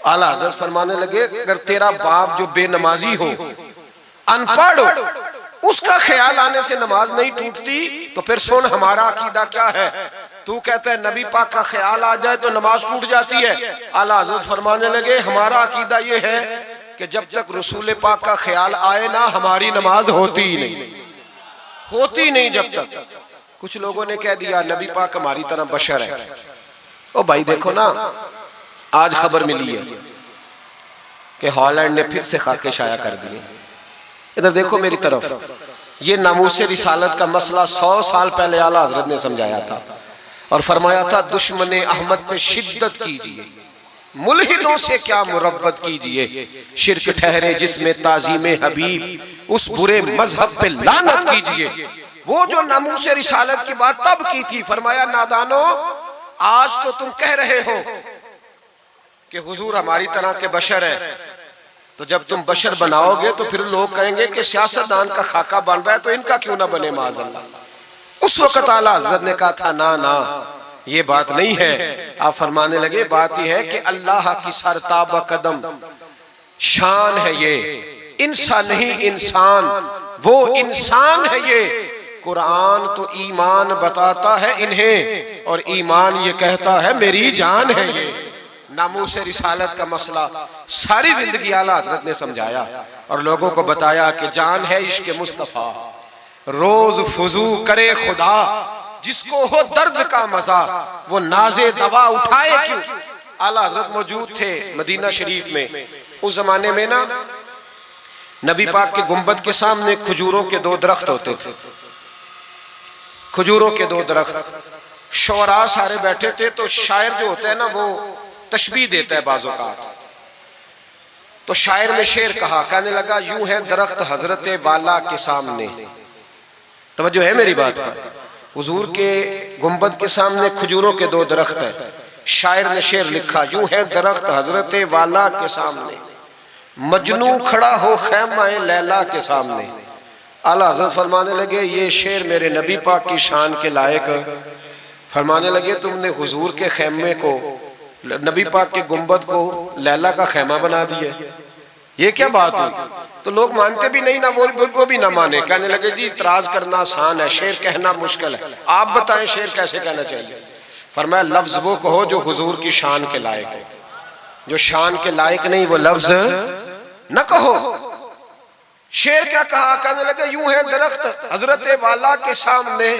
Speaker 1: आला हज़रत फरमाने लगे अगर तेरा बाप जो बेनमाजी हो, अनपढ़ हो, उसका ख्याल आने से नमाज नहीं टूटती, तो फिर सुन हमारा अकीदा क्या है। तू कहता है नबी पाक का ख्याल आ जाए तो नमाज टूट जाती है। आला हज़रत फरमाने लगे हमारा अकीदा ये है कि जब तक रसूल पाक का ख्याल आए ना हमारी नमाज होती ही नहीं, होती नहीं जब तक। कुछ लोगों ने कह दिया नबी पाक हमारी तरह बशर है। ओ भाई देखो ना, आज खबर मिली है कि हॉलैंड ने फिर से खाके शाया कर दिए। इधर देखो मेरी तरफ, ये नामूसे रिसालत का मसला 100 साल पहले आला हज़रत ने समझाया था और फरमाया था दुश्मन अहमद पे शिद्दत कीजिए, मुल्हिदों से क्या मुरब्बत कीजिए, शिर्क ठहरे जिसमें ताज़ीम हबीब, उस बुरे मजहब पे लानत कीजिए। वो जो नामूसे रिसालत की बात तब की थी, फरमाया नादानो आज तो तुम कह रहे हो कि हुजूर हमारी तरह के बशर है, तो जब तुम बशर बनाओगे तो फिर लोग कहेंगे कि सियासतदान का खाका बन रहा है तो इनका क्यों ना बने माज़अल्लाह। उस वक्त आला हजरत ने कहा था ना ना ये बात नहीं है। आप फरमाने लगे बात यह है कि अल्लाह की सरताबा कदम शान है ये, इंसान नहीं इंसान, वो इंसान है ये। कुरान तो ईमान बताता है इन्हें और ईमान ये कहता है मेरी जान है ये। नामूस रिसालत का मसला सारी जिंदगी आला हजरत ने समझाया और लोगों को बताया कि जान है इश्क मुस्तफा, रोज फुजू करे खुदा, जिसको हो दर्द का मजा वो नाजे दवा उठाए क्यों। आला हजरत मौजूद थे मदीना शरीफ में। उस जमाने में ना नबी पाक के गुंबद के सामने खजूरों के 2 दरख्त होते थे, खजूरों के 2 दरख्त। शोरा सारे बैठे थे, तो शायर जो होता है ना वो तशबीह देता है बाजों का। तो शायर ने शेर कहा, कहने लगा यूं है दरख्त हजरत वाला के सामने। तवज्जो है मेरी बात पर। हुजूर के गुंबद के सामने खजूरों के 2 दरख्त हैं। शायर ने शेर लिखा, यूं है दरख्त हजरत वाला के सामने, मजनू खड़ा हो खैमाए लैला के सामने। आला हजरत फरमाने लगे ये शेर मेरे नबी पाक की शान के लायक। फरमाने लगे तुमने हुजूर के खैमे को, नबी पाक के गुंबद को लैला का खैमा बना दिया, ये क्या बात हुई। तो लोग मानते भी नहीं ना, वो भी ना माने। कहने लगे जी इतराज करना आसान है, शेर कहना मुश्किल है, आप बताएं शेर कैसे कहना चाहिए। फरमाया लफ्ज वो कहो जो हुजूर की शान के लायक है, जो शान के लायक नहीं वो लफ्ज न कहो। शेर क्या कहा, कहने लगे यूं है दरख्त हजरत वाला के सामने,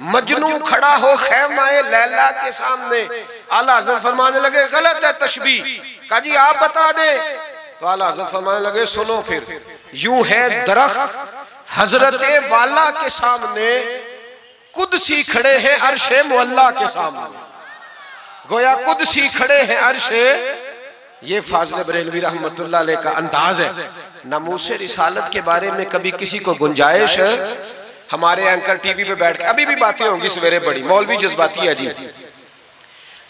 Speaker 1: मजनू खड़ा हो खैमाए लैला के सामने। आला हजरत फरमाने लगे गलत है तशबीह। कहा जी आप बता दे। तो आला हजरत फरमाने लगे सुनो फिर, यूं है दरख्त हजरत वाला के सामने, कुदसी खड़े हैं अर्शे मुअल्ला के सामने। गोया कुदसी खड़े हैं अर्शे। ये फाज़िल बरेलवी रहमतुल्लाह अलैह का अंदाज है। नामूस रिसालत के बारे में कभी किसी को गुंजाइश, हमारे एंकर टीवी पे बैठ के अभी भी बातें होंगी सवेरे बड़ी, मौलवी जज्बाती है जी,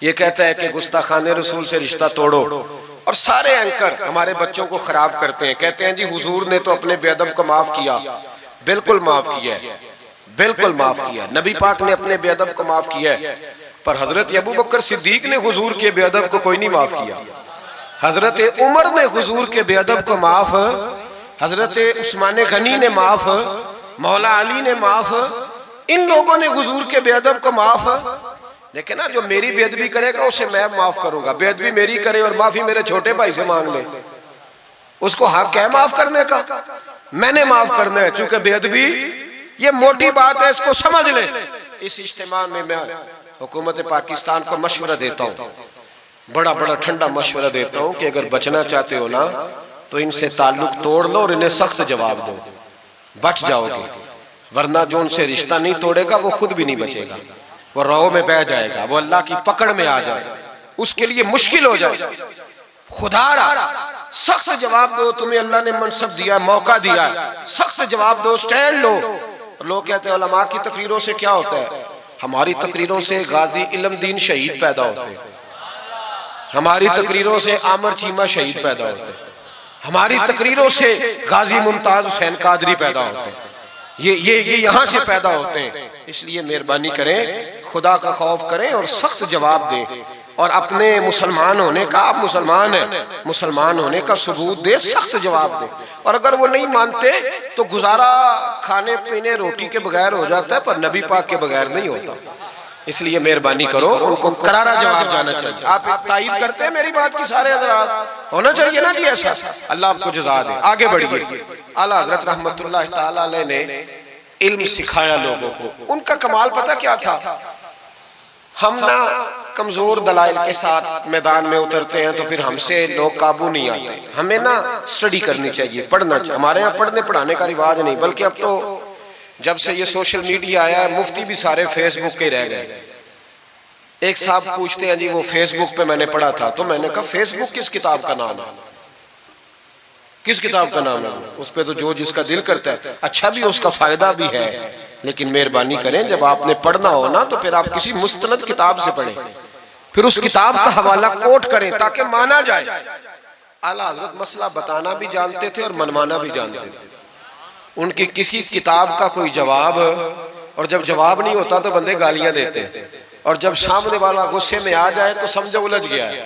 Speaker 1: ये कहता है कि गुस्ताखाने रसूल से रिश्ता तोड़ो, और सारे एंकर हमारे बच्चों को खराब करते हैं। कहते हैं जी हुजूर ने तो अपने बेअदब को माफ किया। बिल्कुल माफ किया है, बिल्कुल माफ किया। नबी पाक ने अपने बेअदब को माफ किया है, पर हजरत अबू बकर सिद्दीक ने हुजूर के बेअदब को कोई नहीं माफ किया। हजरत उमर ने हुजूर के बेअदब को माफ, हजरत उस्मान गनी ने माफ, मौला अली ने माफ, इन लोगों ने हुजूर के बेअदब को माफ। लेकिन ना जो मेरी बेअदबी करेगा उसे मैं माफ करूंगा। बेअदबी मेरी करे और माफी मेरे छोटे भाई से मांग ले, उसको हक है माफ करने का, मैंने माफ करना है। क्योंकि बेअदबी ये मोटी बात है, इसको समझ ले। इस इज्तिमा में मैं हुकूमत पाकिस्तान को मशवरा देता हूँ, बड़ा बड़ा ठंडा मशवरा देता हूँ कि अगर बचना चाहते हो ना तो इनसे ताल्लुक तोड़ लो और इन्हें सख्त जवाब दो, बच जाओगे। वरना जो उनसे रिश्ता नहीं तोड़ेगा वो खुद भी नहीं बचेगा, वो राह में बह जाएगा, वो अल्लाह की पकड़ में आ जाए, उसके लिए मुश्किल हो जाए। खुदारा सख्त जवाब दो, तुम्हें अल्लाह ने मनसब दिया, मौका दिया, सख्त जवाब दो, स्टैंड लो। लोग कहते हैं उलमा की तकरीरों से क्या होता है, हमारी तकरीरों से गाजी इल्म दीन शहीद पैदा होते हैं, हमारी तकरीरों से आमर चीमा शहीद पैदा होते हैं, हमारी तकरीरों से गाजी मुमताज हुसैन कादरी पैदा होते हैं, ये यहाँ से पैदा होते हैं। इसलिए मेहरबानी करें, खुदा का खौफ करें और सख्त जवाब दें, और अपने मुसलमान होने का, आप मुसलमान हैं, मुसलमान होने का सबूत दे, सख्त जवाब दे। और अगर वो नहीं मानते तो गुजारा खाने पीने रोटी के बगैर हो जाता है, पर नबी पाक के बगैर नहीं होता। इसलिए मेहरबानी करो, उनको करारा जवाब जाना चाहिए। आप तायीद करते हैं मेरी बात की, सारे हज़रात होना चाहिए ना जी ऐसा। अल्लाह आपको जज़ा दे। आगे बढ़िए। आला हज़रत रहमतुल्लाह तआला अलैह ने इल्म सिखाया लोगों को। उनका कमाल पता क्या था, हम ना कमजोर दलाइल के साथ मैदान में उतरते हैं तो फिर हमसे लोग काबू नहीं आते। हमें ना स्टडी करनी चाहिए, पढ़ना चाहिए। हमारे यहाँ पढ़ने पढ़ाने का रिवाज नहीं, बल्कि अब तो जब से ये सोशल मीडिया आया है, मुफ्ती भी सारे फेसबुक के रह गए। एक साहब पूछते हैं जी वो फेसबुक पे मैंने पढ़ा था, तो मैंने कहा फेसबुक किस किताब का नाम है, किस किताब का नाम है? उस पे तो जो जिसका दिल करता है, अच्छा भी उसका फायदा भी है, लेकिन मेहरबानी करें जब आपने पढ़ना हो ना तो फिर आप किसी मुस्तनद किताब से पढ़ें, फिर उस किताब का हवाला कोट करें ताकि माना जाए। आला हज़रत मसला बताना भी जानते थे और मनवाना भी जानते थे। उनकी किसी किताब का कोई जवाब और जब जवाब नहीं होता तो बंदे गालियां देते हैं, और जब सामने वाला गुस्से में आ जाए तो समझो उलझ गया है,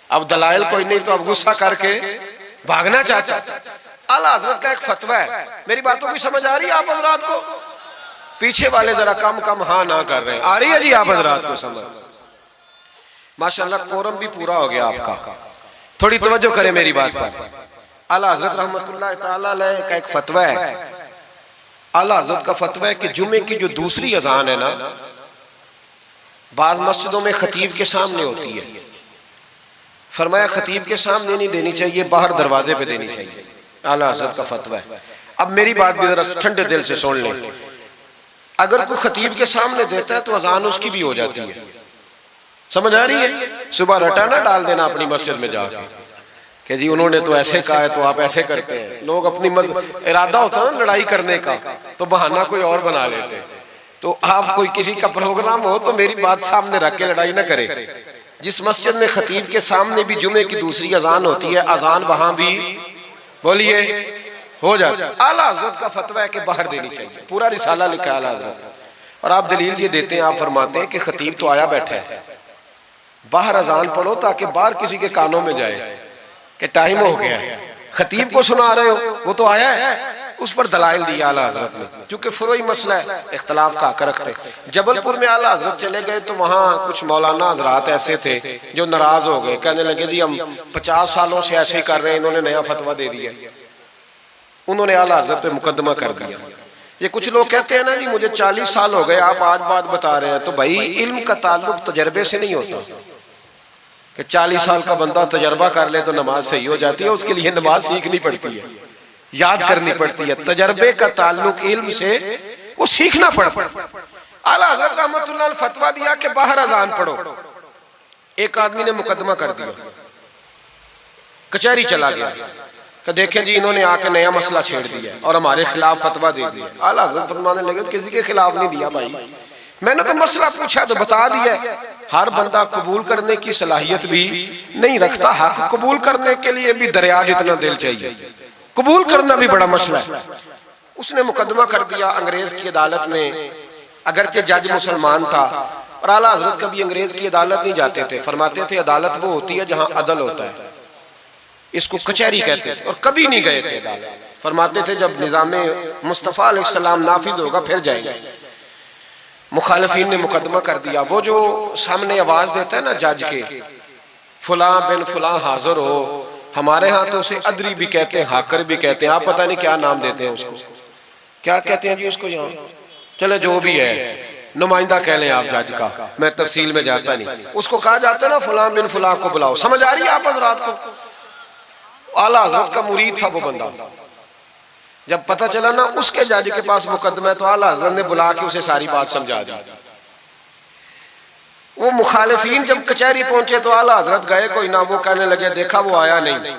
Speaker 1: अब दलाइल कोई नहीं तो अब गुस्सा करके भागना चाहता है। आला हजरत का एक फतवा है, मेरी बातों की समझ आ रही है आप हजरात को? पीछे वाले जरा कम कम हाँ ना कर रहे हैं, आ रही है जी आप हजरात को समझ? माशाअल्लाह कोरम भी पूरा हो गया आपका, थोड़ी तवज्जो करें मेरी बात पर। आला हजरत रहमतुल्लाह ताला अलैह का एक फतवा है, आला हजरत का फतवा है कि जुमे की जो दूसरी अजान है ना, बाज मस्जिदों में खतीब के सामने होती है, फरमाया खतीब के सामने नहीं देनी चाहिए, बाहर दरवाजे पे देनी चाहिए। आला हजरत का फतवा है। अब मेरी बात भी जरा ठंडे दिल से सुन लें, अगर कोई खतीब के सामने देता है तो अजान उसकी भी हो जाती है, समझ आ रही है? सुबह रटा ना डाल देना अपनी मस्जिद में जाके कि जी उन्होंने तो ऐसे कहा है तो आप ऐसे करते हैं। लोग अपनी इरादा होता है ना लड़ाई करने का, तो बहाना कोई और बना लेते हैं। तो आप कोई किसी का प्रोग्राम हो तो मेरी बात सामने रख के लड़ाई ना करे। जिस मस्जिद में खतीब के सामने भी जुमे की दूसरी अजान होती है, अजान वहां भी बोलिए हो जाता है। आला हजरत का फतवा है कि बाहर देनी चाहिए, पूरा रिसाला लिखा है आला हजरत, और आप दलील ये देते हैं, आप फरमाते हैं कि खतीब तो आया बैठा है, बाहर अजान पढ़ो ताकि बाहर किसी के कानों में जाए कि टाइम हो गया है, खतीब को सुना रहे हो, वो तो आया है। उस पर दलाइल दिया आला हजरत ने, क्योंकि फुरोई मसला है, इख्तलाफ का हक रखते। जबलपुर में आला हजरत चले गए तो वहाँ कुछ मौलाना हजरात ऐसे थे जो नाराज हो गए, कहने लगे जी हम 50 सालों से ऐसे ही कर रहे हैं, इन्होंने नया फतवा दे दिया। उन्होंने आला हजरत पे मुकदमा कर दिया। ये कुछ लोग कहते हैं ना जी मुझे 40 साल हो गए, आप आज बात बता रहे हैं, तो भाई इल्म का ताल्लुक तजर्बे से नहीं होता कि 40 साल का बंदा तजर्बा कर ले तो नमाज सही हो जाती है, उसके लिए नमाज सीखनी पड़ती है, याद करनी पड़ती है। तजर्बे का ताल्लुक इल्म से, वो सीखना पड़ता है। आला हजरत रहमतुल्लाह ने फतवा दिया कि बाहर अजान पढ़ो। एक आदमी ने मुकदमा कर दिया, कचहरी चला गया कि देखें जी इन्होंने आके नया मसला छेड़ दिया और हमारे खिलाफ फतवा दे दिया। आला हजरत फरमाने लगे किसी के खिलाफ नहीं दिया भाई, मैंने तो मसला पूछा तो बता दिया। हर बंदा कबूल करने की सलाहियत भी नहीं रखता, हक कबूल करने के लिए भी दरिया जितना दिल चाहिए, कबूल करना भी बड़ा मसला है। उसने मुकदमा कर दिया अंग्रेज की अदालत में, अगरचे जज मुसलमान था, और आला हजरत कभी अंग्रेज की अदालत नहीं जाते थे, फरमाते थे अदालत वो होती है जहां अदल होता है, इसको कचहरी कहते थे, और कभी नहीं गए थे अदालत। फरमाते थे जब निजामे मुस्तफा अलैहिस्सलाम नाफिज होगा फिर जाएंगे। मुखालिफिन ने मुकदमा कर दिया। वो जो सामने आवाज देता है ना जज के, फुला बिन फुला हाजिर हो, हमारे यहाँ तो उसे अदरी भी कहते हैं, हाकर भी कहते हैं, आप पता नहीं क्या नाम देते हैं उसको, क्या कहते हैं जी उसको यहाँ, चले जो भी है, नुमाइंदा कह लें आप जज का, मैं तफसील में जाता नहीं। उसको कहा जाता है ना फुला बिन फुला को बुलाओ। समझ आ रही है आप हजरात को? आला हजरत का मुरीद था वो बंदा। जब पता चला ना उसके जज के पास मुकदमा है, तो आला हजरत ने बुला के उसे सारी बात समझा दी। वो मुखालिफिन जब कचहरी पहुंचे तो आला हजरत गए कोई ना, वो कहने लगे देखा वो आया नहीं,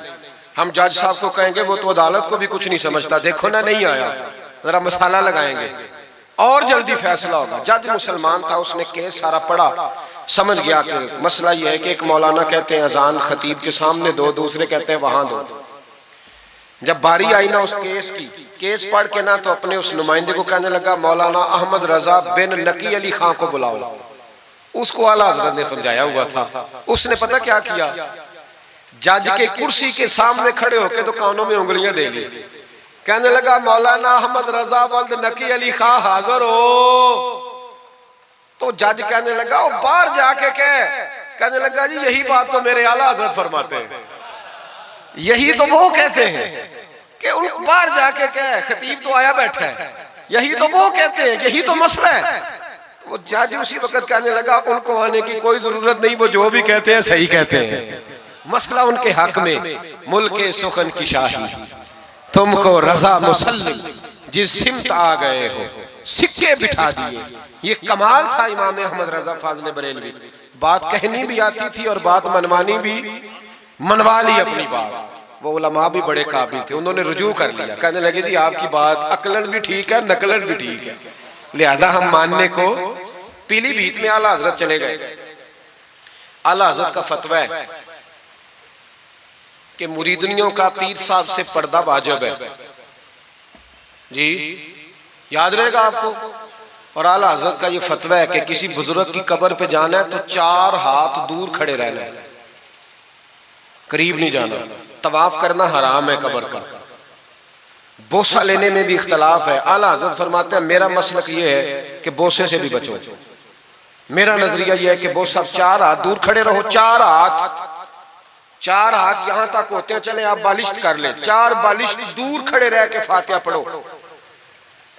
Speaker 1: हम जज साहब को कहेंगे वो तो अदालत को भी कुछ नहीं समझता, देखो ना नहीं आया, जरा मसाला लगाएंगे और जल्दी फैसला होगा। जज मुसलमान था, उसने केस सारा पढ़ा, समझ गया कि मसला ये है कि एक मौलाना कहते हैं अजान खतीब के सामने दो, दूसरे कहते हैं वहां दो। जब बारी आई ना उस केस की, केस पढ़ के ना तो अपने उस नुमाइंदे को कहने लगा मौलाना अहमद रजा बिन नकी अली खां को बुलाओ। उसको आला हजरत ने समझाया हुआ था, उसने पता क्या किया, जज के कुर्सी के सामने खड़े होके तो कानों में उंगलियां दे ली, कहने लगा मौलाना अहमद रजा वल्द नकी अली खां हाजिर हो। तो जज कहने लगा वो बाहर जाके कहने लगा जी यही बात तो मेरे आला हजरत फरमाते हैं, यही तो वो कहते हैं कि उन बाहर जाके खतीब तो आया बैठा है, यही तो वो कहते हैं, यही तो मसला है। वो जज उसी वक्त कहने लगा उनको आने की कोई जरूरत नहीं, वो जो भी कहते हैं सही कहते हैं, मसला उनके हक में। मुल्के सुखन की शाही तुमको रजा मुसल्लिम जिस सिमत आ गए हो सिक्के बिठा दिए। ये कमाल था इमाम अहमद रजा फाज़िल बरेलवी, बात कहनी भी आती थी और बात मनवानी भी, मनवा ली अपनी बात। वो उलमा भी बड़े काबिल थे, उन्होंने रुजू कर लिया, कहने लगे जी आपकी बात अकलन भी ठीक है नकलन भी ठीक है, लिहाजा हम मानने को। पीलीभीत में आला हजरत चले गए। आला हजरत का फतवा है कि मुरीदनियों का पीर साहब से पर्दा वाजिब है जी, याद रहेगा आपको। और आला हजरत का ये फतवा है कि किसी बुजुर्ग की कब्र पे जाना है तो 4 हाथ दूर खड़े रहना है, करीब नहीं जाना। तवाफ करना हराम है कब्र का। बोसा लेने में भी इख्तलाफ है। आला हजरत फरमाते हैं मेरा मसलक ये है कि बोसे से भी बचो। मेरा नजरिया यह है कि बोसा 4 हाथ दूर खड़े रहो। 4 हाथ यहां तक होते हैं, चले आप बालिश कर ले, 4 बालिश दूर खड़े रह के फातिहा पढ़ो।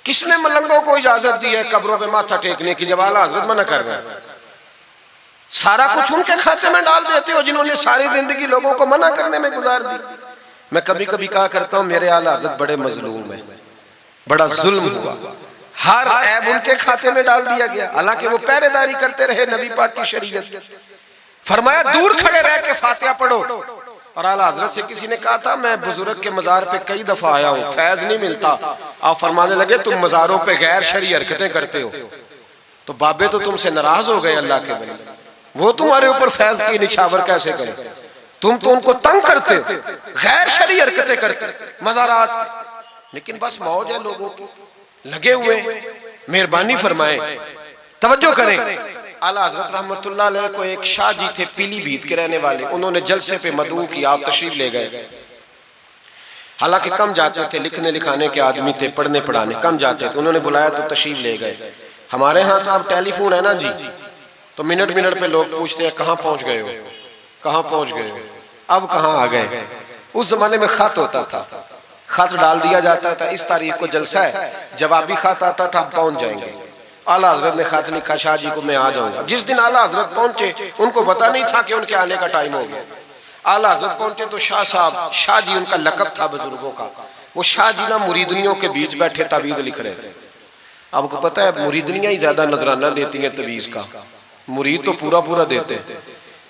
Speaker 1: किसने मलंगों को इजाजत दी है कब्रों पे माथा टेकने की, जब आला हजरत मना कर रहे हैं? सारा कुछ उनके खाते में डाल देते हो जिन्होंने सारी जिंदगी लोगों को मना करने में गुजार दी। मैं कभी कभी कहा करता हूं मेरे आला हजरत बड़े मजलूम है, बड़ा जुल्म हुआ, हर ऐब उनके खाते में डाल दिया गया, हालांकि वो पहरेदारी करते रहे नबी पाक की शरीयत। फरमाया दूर खड़े रह के फातिहा पढ़ो। और आला हजरत से किसी ने कहा था मैं बुजुर्ग के मजार पे कई दफा आया हूं, फैज नहीं मिलता। आप फरमाने लगे तुम मजारों पे गैर शरई हरकतें करते हो, तो बाबे तो तुमसे नाराज हो गए अल्लाह के बंदे, वो तुम्हारे ऊपर फैज की निछावर कैसे करें? तुम तो उनको तंग करते हो, गैर शरई हरकतें करते मजारात। लेकिन बस मौज है लोगों की, लगे हुए। मेहरबानी फरमाए, तवज्जो करें। आला हजरत रहमतुल्लाह अलैह को एक शाह जी थे पीलीभीत के रहने वाले, उन्होंने जलसे पे मदऊ की, आप तशरीफ ले गए। हालांकि कम जाते थे, लिखने लिखाने के आदमी थे, पढ़ने पढ़ाने कम जाते थे, उन्होंने बुलाया तो तशरीफ ले गए। हमारे यहाँ तो अब टेलीफोन है ना जी, तो मिनट मिनट पे लोग पूछते हैं कहाँ पहुंच गए हो, कहाँ पहुंच गए हो, अब कहाँ आ गए। उस जमाने में खत होता था, खत डाल दिया जाता था, इस तारीख को जलसा है, जवाबी खत आता था, पहुंच जाएंगे। आला हजरत ने खत लिखा शाह जी को मैं आ जाऊंगा। जिस दिन आला हजरत पहुंचे उनको पता नहीं था कि उनके आने का टाइम हो गया। आला हजरत पहुंचे तो शाह साहब, शाह जी उनका लकब था बुजुर्गों का, वो शाह जी ना मुरीदनियों के बीच बैठे तावीज़ लिख रहे थे। आपको पता है मुरीदनियां ही ज्यादा नजराना देती हैं तवीज़ का, मुरीद तो पूरा पूरा देते हैं,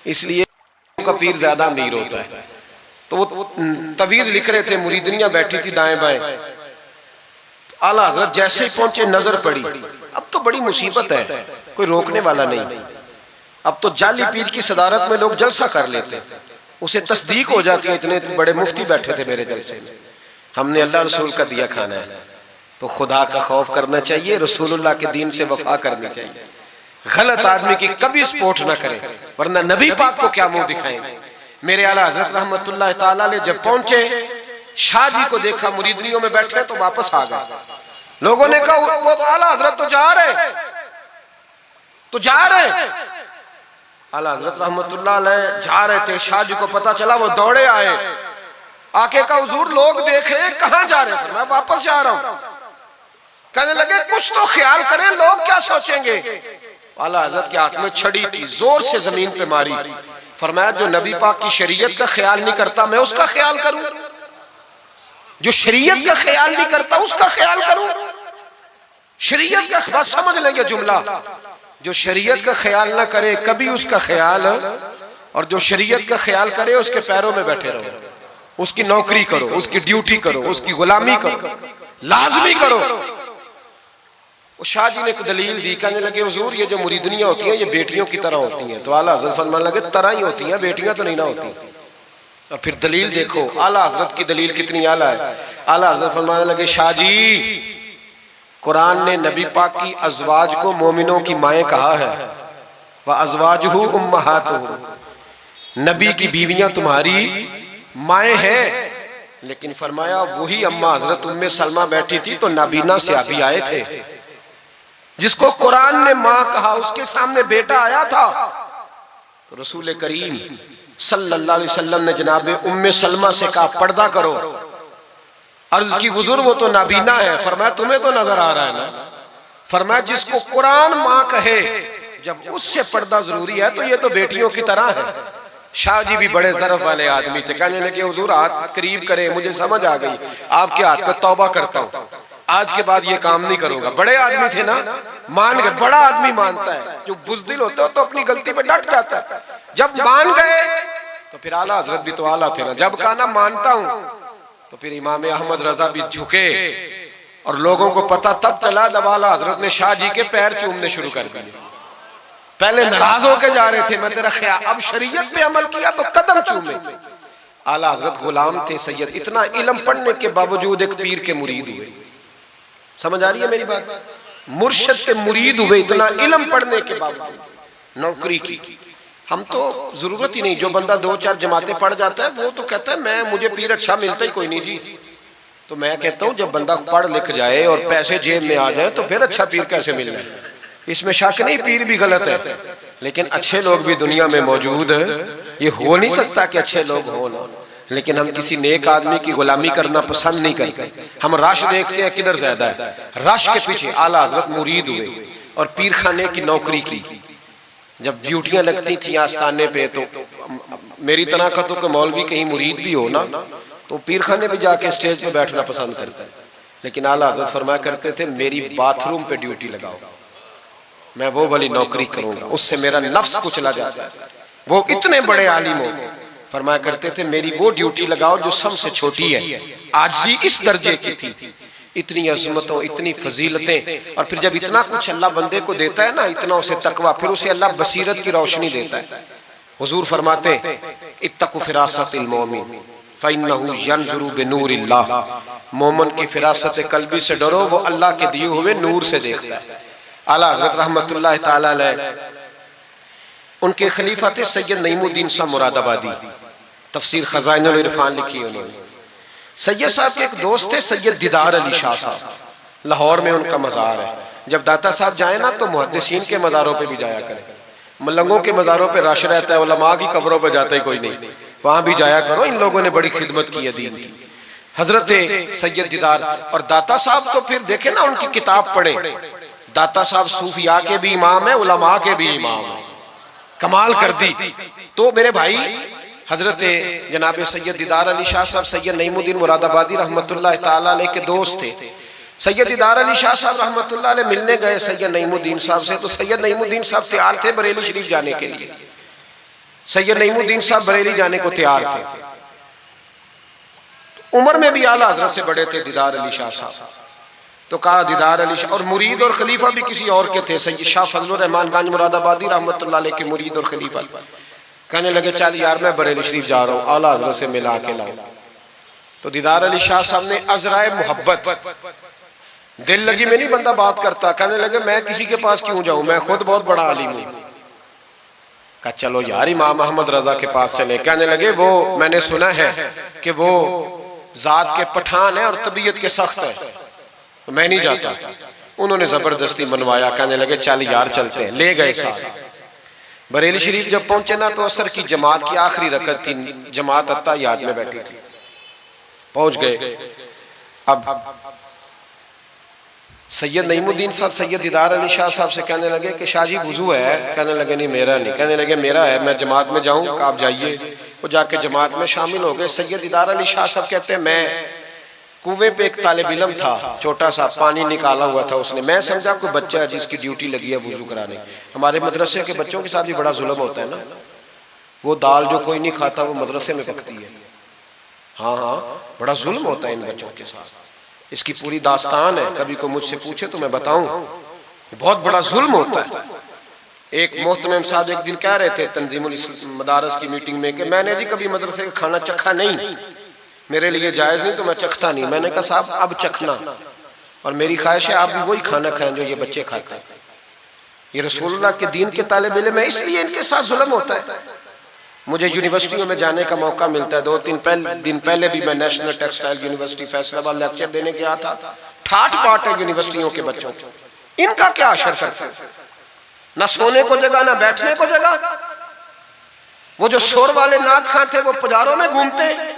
Speaker 1: इसलिए उनका पीर ज्यादा अमीर होता है। तो वो तवीज़ लिख रहे थे, मुरीदनियां बैठी थी दाएं बाएं। आला हजरत जैसे ही पहुंचे नजर पड़ी, अब तो बड़ी मुसीबत है, कोई रोकने वाला नहीं। अब तो जाली पीर की सदारत में लोग जलसा कर लेते, उसे तस्दीक हो जाती है। इतने बड़े मुफ्ती बैठे थे मेरे जलसे में, हमने अल्लाह रसूल का दिया खाना है, तो खुदा का खौफ करना चाहिए, रसूलुल्लाह के दीन से वफा करनी चाहिए। गलत आदमी की कभी सपोर्ट ना करें, वरना नबी पाक को क्या मुंह दिखाएंगे। मेरे आला हजरत रहमतुल्लाह ताला अलैह जब पहुंचे, शाह जी को देखा मुरीदनियों में बैठे तो वापस आ गए। लोगों ने कहा वो तो आला हजरत तो जा रहे। आला हजरत रहमतुल्लाह अलैह जा रहे थे, शाह जी को पता चला, वो दौड़े आए, आके कहा हुजूर लोग देख रहे हैं, कहां जा रहे हैं? मैं वापस जा रहा हूं। कहने लगे कुछ तो ख्याल करें, लोग क्या सोचेंगे। आला हजरत के हाथ में छड़ी थी, जोर से जमीन पे मारी। फरमाया जो नबी पाक की शरीयत का ख्याल नहीं करता मैं उसका ख्याल करूं, जो शरीयत का ख्याल नहीं करता उसका ख्याल करूं। शरीयत का बस समझ लेंगे जुमला, जो शरीयत का ख्याल ना करे कभी उसका ख्याल, और जो शरीयत का ख्याल करे उसके पैरों में बैठे रहो, उसकी नौकरी करो, उसकी ड्यूटी करो, उसकी गुलामी करो, लाजमी करो। वो शाह जी ने एक दलील दी, कहने लगे हुजूर ये जो मुरीदनियां होती हैं ये बेटियों की तरह होती हैं। तो आला हजरत फरमाने लगे तरह ही होती हैं, बेटियां तो नहीं ना होती। और फिर दलील देखो, आला हजरत की दलील कितनी आला है। आला हजरत फरमाने लगे शाह जी कुरान ने नबी पाक की अज़वाज को मोमिनों की माएँ कहा है, व अज़वाजुहु उम्महातुहु, नबी की बीवियां तुम्हारी माएँ हैं। लेकिन फरमाया वही अम्मा हजरत उम्मे सलमा बैठी थी तो नाबीना से अभी आए थे, जिसको कुरान ने माँ कहा उसके सामने बेटा आया था, तो रसूल करीम सल्लल्लाहु अलैहि वसल्लम ने जनाबे उम्मे सलमा से कहा पर्दा करो। अर्ज की हुजूर वो तो नाबीना है। फरमाया तुम्हें तो नजर आ रहा है ना। फरमाया जिसको कुरान माँ कहे जब उससे पर्दा जरूरी है तो ये तो बेटियों की तरह है। शाह जी भी बड़े ज़रफ़ वाले आदमी थे, कहने लगे हुजूर हाथ करीब करे, मुझे समझ आ गई आपके हाथ में तौबा करता हूँ, आज के बाद ये काम नहीं करूंगा। बड़े आदमी थे ना, मान गए। बड़ा आदमी मानता है, जो बुज़दिल होता है तो अपनी गलती पे डट जाता है। जब मान गए तो फिर आला हजरत भी तो आला थे ना, जब कहा ना मानता हूं तो फिर इमाम अहमद रजा भी झुके। और लोगों को पता तब चला जब आला हजरत ने शाह जी के पैर चूमने शुरू कर दिए। पहले नाराज होकर जा रहे थे, मैं तेरा ख्याल, अब शरीयत पे अमल किया तो कदम चूमे। आला हजरत गुलाम थे सैयद, इतना इल्म पढ़ने के बावजूद एक पीर के मुरीद हुए। समझ आ रही है मेरी बात? मुर्शिद के मुरीद हुए, इतना इल्म पढ़ने के बावजूद नौकरी की। हम तो जरूरत ही नहीं, जो बंदा 2-4 जमातें पढ़ जाता है वो तो कहता है मैं मुझे पीर अच्छा मिलता ही कोई नहीं जी। तो मैं कहता हूँ जब बंदा पढ़ लिख जाए और पैसे जेब में आ जाए तो फिर अच्छा पीर कैसे मिल जाए, इसमें शक नहीं, पीर भी गलत है, लेकिन अच्छे लोग भी दुनिया में मौजूद है। ये हो नहीं सकता कि अच्छे लोग हो ना, लेकिन हम किसी नेक आदमी की गुलामी करना पसंद नहीं करते। हम रश देखते हैं किधर ज्यादा है, रश के पीछे आला हजरत मुरीद हुए और पीर खाने की नौकरी की। जब ड्यूटियां लगती थी आस्थाने पे तो मेरी तरह का तो मौलवी कहीं मुरीद भी हो ना तो पीर खाने पे जाके स्टेज पे बैठना पसंद करता है, लेकिन आला हजरत फरमाया करते थे मेरी बाथरूम पे ड्यूटी लगाओ, मैं वो वाली नौकरी करूंगा, उससे मेरा नफ्स कुचला जाता है। वो इतने बड़े आलिम हो, फरमाया करते थे मेरी वो ड्यूटी लगाओ जो सबसे छोटी है, आजी इस दर्जे की थी, इतनी अजमतों इतनी फजीलतें, और फिर जब इतना कुछ अल्लाह बंदे को देता है ना, इतना उसे तकवा, फिर उसे अल्लाह बसीरत की रोशनी देता है। हुजूर फरमाते इत्तकु फिरासतिल मोमिन फइन्नहु यंजुरु बिनूरिल्लाह, मोमिन की फिरासत कल्बी से डरो, वो अल्लाह के दिए हुए नूर से देखता है। आला हज़रत रहमतुल्लाह तआला अलैह, उनके खलीफा थे सैयद नईमुद्दीन साहब मुरादाबादी, तफसीर खजाइनुल इरफान लिखी उन्होंने। सैयद साहब के एक दोस्त थे सैयद दीदार अली शाह साहब, लाहौर में उनका मज़ार है। जब दाता साहब जाए ना तो मुहद्दिसीन के मज़ारों पे भी जाया करें, मलंगों के मज़ारों पे रश रहता है, उलमा की कब्रों पे जाता ही कोई नहीं, वहां भी जाया करो, इन लोगों ने बड़ी खिदमत की है दीन की। हजरत सैयद दीदार और दाता साहब तो फिर देखे ना, उनकी किताब पढ़े, दाता साहब सूफिया के भी इमाम है, उलमा के भी इमाम है, कमाल कर दी। तो मेरे भाई हजरत जनाब सैयद दीदार अली शाह साहब सैयद नईमुद्दीन मुरादाबादी रहमतुल्लाह तआला अलैह के दोस्त थे। सैयद दीदार अली शाह साहब रहमतुल्लाह अलैह मिलने गए सैयद नईमुद्दीन साहब से, तो सैयद नईमुद्दीन साहब तैयार थे बरेली शरीफ जाने के लिए। सैयद नईमुद्दीन साहब बरेली जाने को तैयार थे, उम्र में भी आला हजरत से बड़े थे दीदार अली शाह साहब। तो कहा दीदार अली शाह, और मुरीद और खलीफा भी किसी और के थे, सैयद शाह फजलुर रहमान गंज मुरादाबादी रहमतुल्लाह अलैह के मुरीद और खलीफा। कहने लगे चल यार मैं बरेली शरीफ जा रहा हूँ, आला हजरत से मिला के लाओ। तो दीदार अली शाह साहब ने अजराए मोहब्बत, दिल लगी में नहीं बंदा बात करता, कहने लगे मैं किसी के पास क्यों जाऊं, मैं खुद बहुत बड़ा आलिम हूं। कहा चलो यार इमाम अहमद रजा के पास चले। कहने लगे वो मैंने सुना है कि वो जात के पठान है और तबीयत के सख्त है, तो मैं नहीं जाता। उन्होंने जबरदस्ती मनवाया, कहने लगे चल यार चलते हैं, ले गए साथ। बरेली शरीफ जब पहुंचे ना तो असर की जमात की आखिरी रकत थी, जमात अत्ताहियात में बैठी थी। पहुंच गए, अब सैयद नईमुद्दीन साहब सैयद दीदार अली शाह साहब से कहने लगे कि शाह जी वुजू है? कहने लगे नहीं मेरा नहीं। कहने लगे मेरा है, मैं जमात में जाऊं? आप जाइए। वो जाके जमात में शामिल हो गए। सैयद दीदार अली शाह साहब कहते हैं मैं कुएं पे एक तालिब इल्म था, छोटा सा पानी निकाला हुआ था उसने, मैं समझा कोई बच्चा है जिसकी ड्यूटी लगी है वुजू कराने। हमारे मदरसे के बच्चों के साथ भी बड़ा जुल्म होता है ना, वो दाल जो कोई नहीं खाता वो मदरसे में पकती है। हाँ हाँ, बड़ा जुल्म होता है इन बच्चों के साथ, इसकी पूरी दास्तान है, कभी को मुझसे पूछे तो मैं बताऊं, बहुत बड़ा जुल्म होता है। एक मोहतरम साहब एक दिन कह रहे थे तंजीमुल मदारस की मीटिंग में कि मैंने जी कभी मदरसे का खाना चखा नहीं, मेरे लिए जायज नहीं तो मैं चखता नहीं। मैंने कहा साहब अब चखना, और मेरी ख्वाहिश है आप भी वही खाना खाएं जो ये बच्चे खाते हैं। ये रसूलुल्लाह के दीन के तालिब इल्म है, इसलिए इनके साथ जुल्म होता है। मुझे यूनिवर्सिटियों में जाने का मौका मिलता है, 2-3 दिन पहले भी मैं national textile university Faisalabad lecture देने गया था। ठाठ बाट है यूनिवर्सिटियों के बच्चों को, इनका क्या असर करता है? ना सोने को जगह ना बैठने को जगह। वो जो शोर वाले नात खां थे वो पुजारों में घूमते हैं,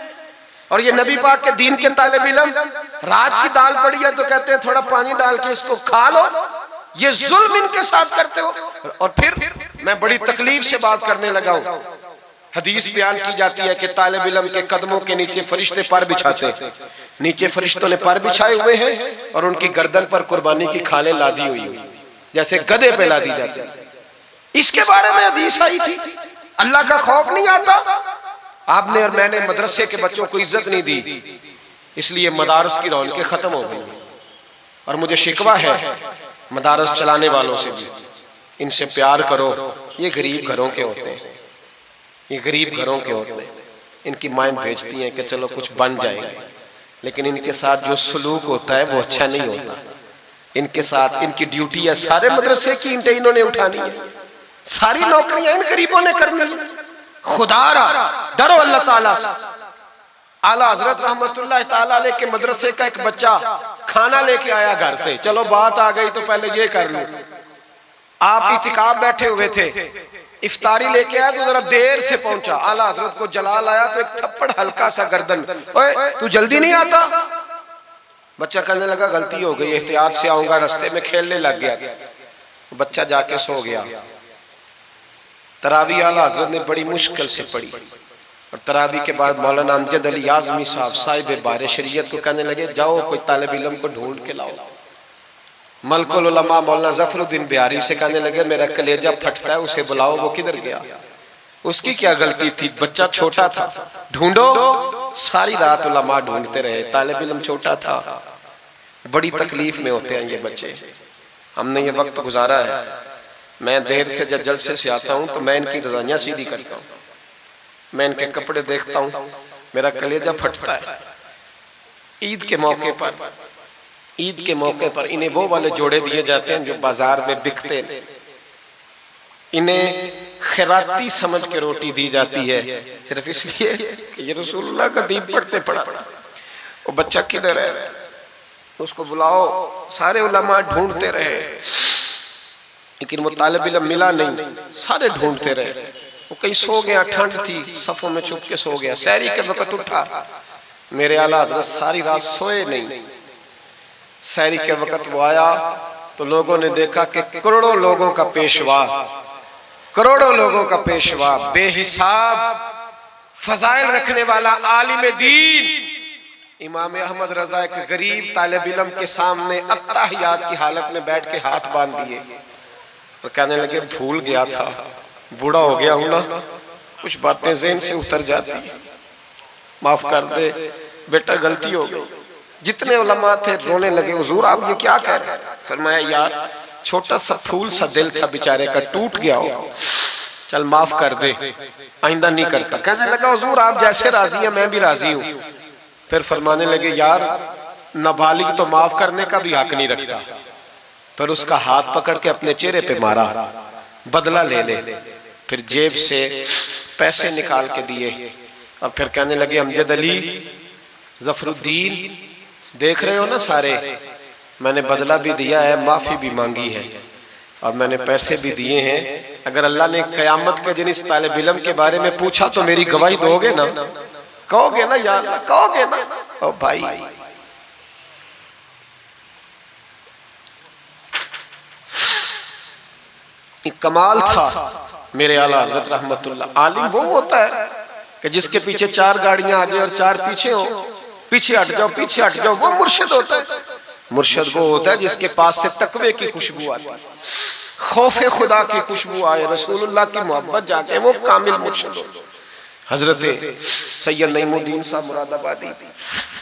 Speaker 1: और ये नबी पाक के दीन के तालिब इल्म रात की दाल पड़ी है तो कहते हैं थोड़ा पानी डाल के इसको खा लो। ये जुल्म इनके साथ करते हो। और फिर मैं बड़ी तकलीफ से बात करने लगा हूं। हदीस बयान की जाती है कि तालिब इल्म के कदमों के नीचे फरिश्ते पर बिछाते हैं, नीचे फरिश्तों ने पर बिछाए हुए हैं और उनकी गर्दन पर कुर्बानी की खालें लादी हुई है, जैसे गधे पे लादी जाती है। इसके बारे में हदीस आई थी। अल्लाह का खौफ नहीं आता? आपने और मैंने मदरसे के बच्चों को इज्जत नहीं दी, इसलिए मदारस की रौनकें खत्म हो गई। और मुझे शिकवा है मदारस चलाने वालों से भी, इनसे प्यार करो। ये गरीब घरों के होते हैं, ये गरीब घरों के होते हैं। इनकी माएं भेजती हैं कि चलो कुछ बन जाएंगे, लेकिन इनके साथ जो सलूक होता है वो अच्छा नहीं होता। इनके साथ इनकी ड्यूटी है, सारे मदरसे की ईंटें इन्होंने उठानी है, सारी नौकरियां इन गरीबों ने करनी है। खुदारा डरो अल्लाह ताला से। आला हजरत रहमतुल्लाह ताला अलैह के मदरसे का एक बच्चा खाना लेके आया घर से, चलो बात आ गई तो पहले ये कर लूं। आप इतिकाफ बैठे हुए थे, इफ्तारी लेके आया तो जरा देर से पहुंचा, आला हजरत को जलाल आया तो एक थप्पड़ हल्का सा गर्दन, ओए तू जल्दी नहीं आता। बच्चा कहने लगा गलती हो गई, एहतियात से आऊंगा, रास्ते में खेलने लग गया। बच्चा जाके सो गया। तरावी आला हजरत ने बड़ी मुश्किल से पढ़ी और तरावी के बाद मौलाना अमजद अली आजमी साहब साहिब बारे शरीयत को कहने लगे जाओ कोई तालिब इल्म को ढूंढ के लाओ। मलकुल उलमा मौलाना जफरुद्दीन बिहारी से कहने लगे मेरा कलेजा फटता है, उसे बुलाओ, वो किधर गया? उसकी क्या गलती थी, बच्चा छोटा था, ढूंढो। सारी रात उलमा ढूंढते रहे, तालिब इल्म छोटा था। बड़ी तकलीफ में होते हैं ये बच्चे। हमने ये वक्त गुजारा है, मैं देर से जब जलसे से आता हूँ तो मैं इनकी रजाइयाँ सीधी करता हूँ, मैं इनके कपड़े देखता हूँ, मेरा कलेजा फटता है। ईद के मौके पर इन्हें वो वाले जोड़े दिए जाते हैं जो बाजार में बिकते हैं, इन्हें खैराती समझ के रोटी दी जाती है सिर्फ इसलिए कि ये रसूलुल्लाह का दीन पढ़ते पढ़ा। वो बच्चा किधर है, उसको बुलाओ। सारे उलमा ढूंढते रहे लेकिन वो तालिब इल्म मिला नहीं, सारे ढूंढते रहे। वो कहीं सो गया, ठंड थी, सफों में छुप के सो गया। सहरी के वक्त उठा, मेरे आला हज़रत सारी रात सोए नहीं। सहरी के वक्त वो आया तो लोगों ने देखा कि करोड़ों लोगों का पेशवा, बेहिसाब फजाइल रखने वाला आलिम दीन इमाम अहमद रजा एक गरीब तालिब इल्म के सामने अत्ताहियात की हालत में बैठ के हाथ बांध दिए और कहने लगे भूल गया था, बूढ़ा हो गया हूं ना, कुछ बातें ज़हन से उतर जाती, माफ कर दे बेटा, गलती हो गई। जितने उलमा थे रोने लगे, हुजूर आप ये क्या कह रहे हैं? फरमाया यार छोटा सा फूल सा दिल था बेचारे का, टूट गया हो, चल माफ कर दे, आइंदा नहीं करता। कहने लगा हुजूर आप जैसे राजी हैं मैं भी राजी हूँ। फिर फरमाने लगे यार नाबालिग तो माफ करने का भी हक नहीं रखता। फिर उसका हाथ पकड़ के अपने चेहरे पे मारा, बदला ले। फिर जेब से पैसे निकाल के दिए और फिर कहने लगे अमजद अली जफरुद्दीन देख रहे हो ना सारे, मैंने बदला भी दिया है, माफी भी मांगी है और मैंने पैसे भी दिए हैं। अगर अल्लाह ने कयामत के दिन इस तालिब इल्म के बारे में पूछा तो मेरी गवाही दोगे ना? कहोगे ना यार, कहोगे ना? ओ भाई कमाल था मेरे आला हज़रत रहमतुल्लाह। आलिम वो होता है कि जिसके पीछे 4 गाड़ियां आगे और 4 पीछे हो, पीछे हट जाओ, पीछे हट जाओ, वो मुर्शिद होता है। मुर्शिद वो होता है जिसके पास से तकवे की खुशबू आती है, खौफे खुदा की खुशबू आए, रसूलुल्लाह की मोहब्बत जाके, वो कामिल मुर्शिद होता है। हजरत सैयद नईमुद्दीन साहब मुरादाबादी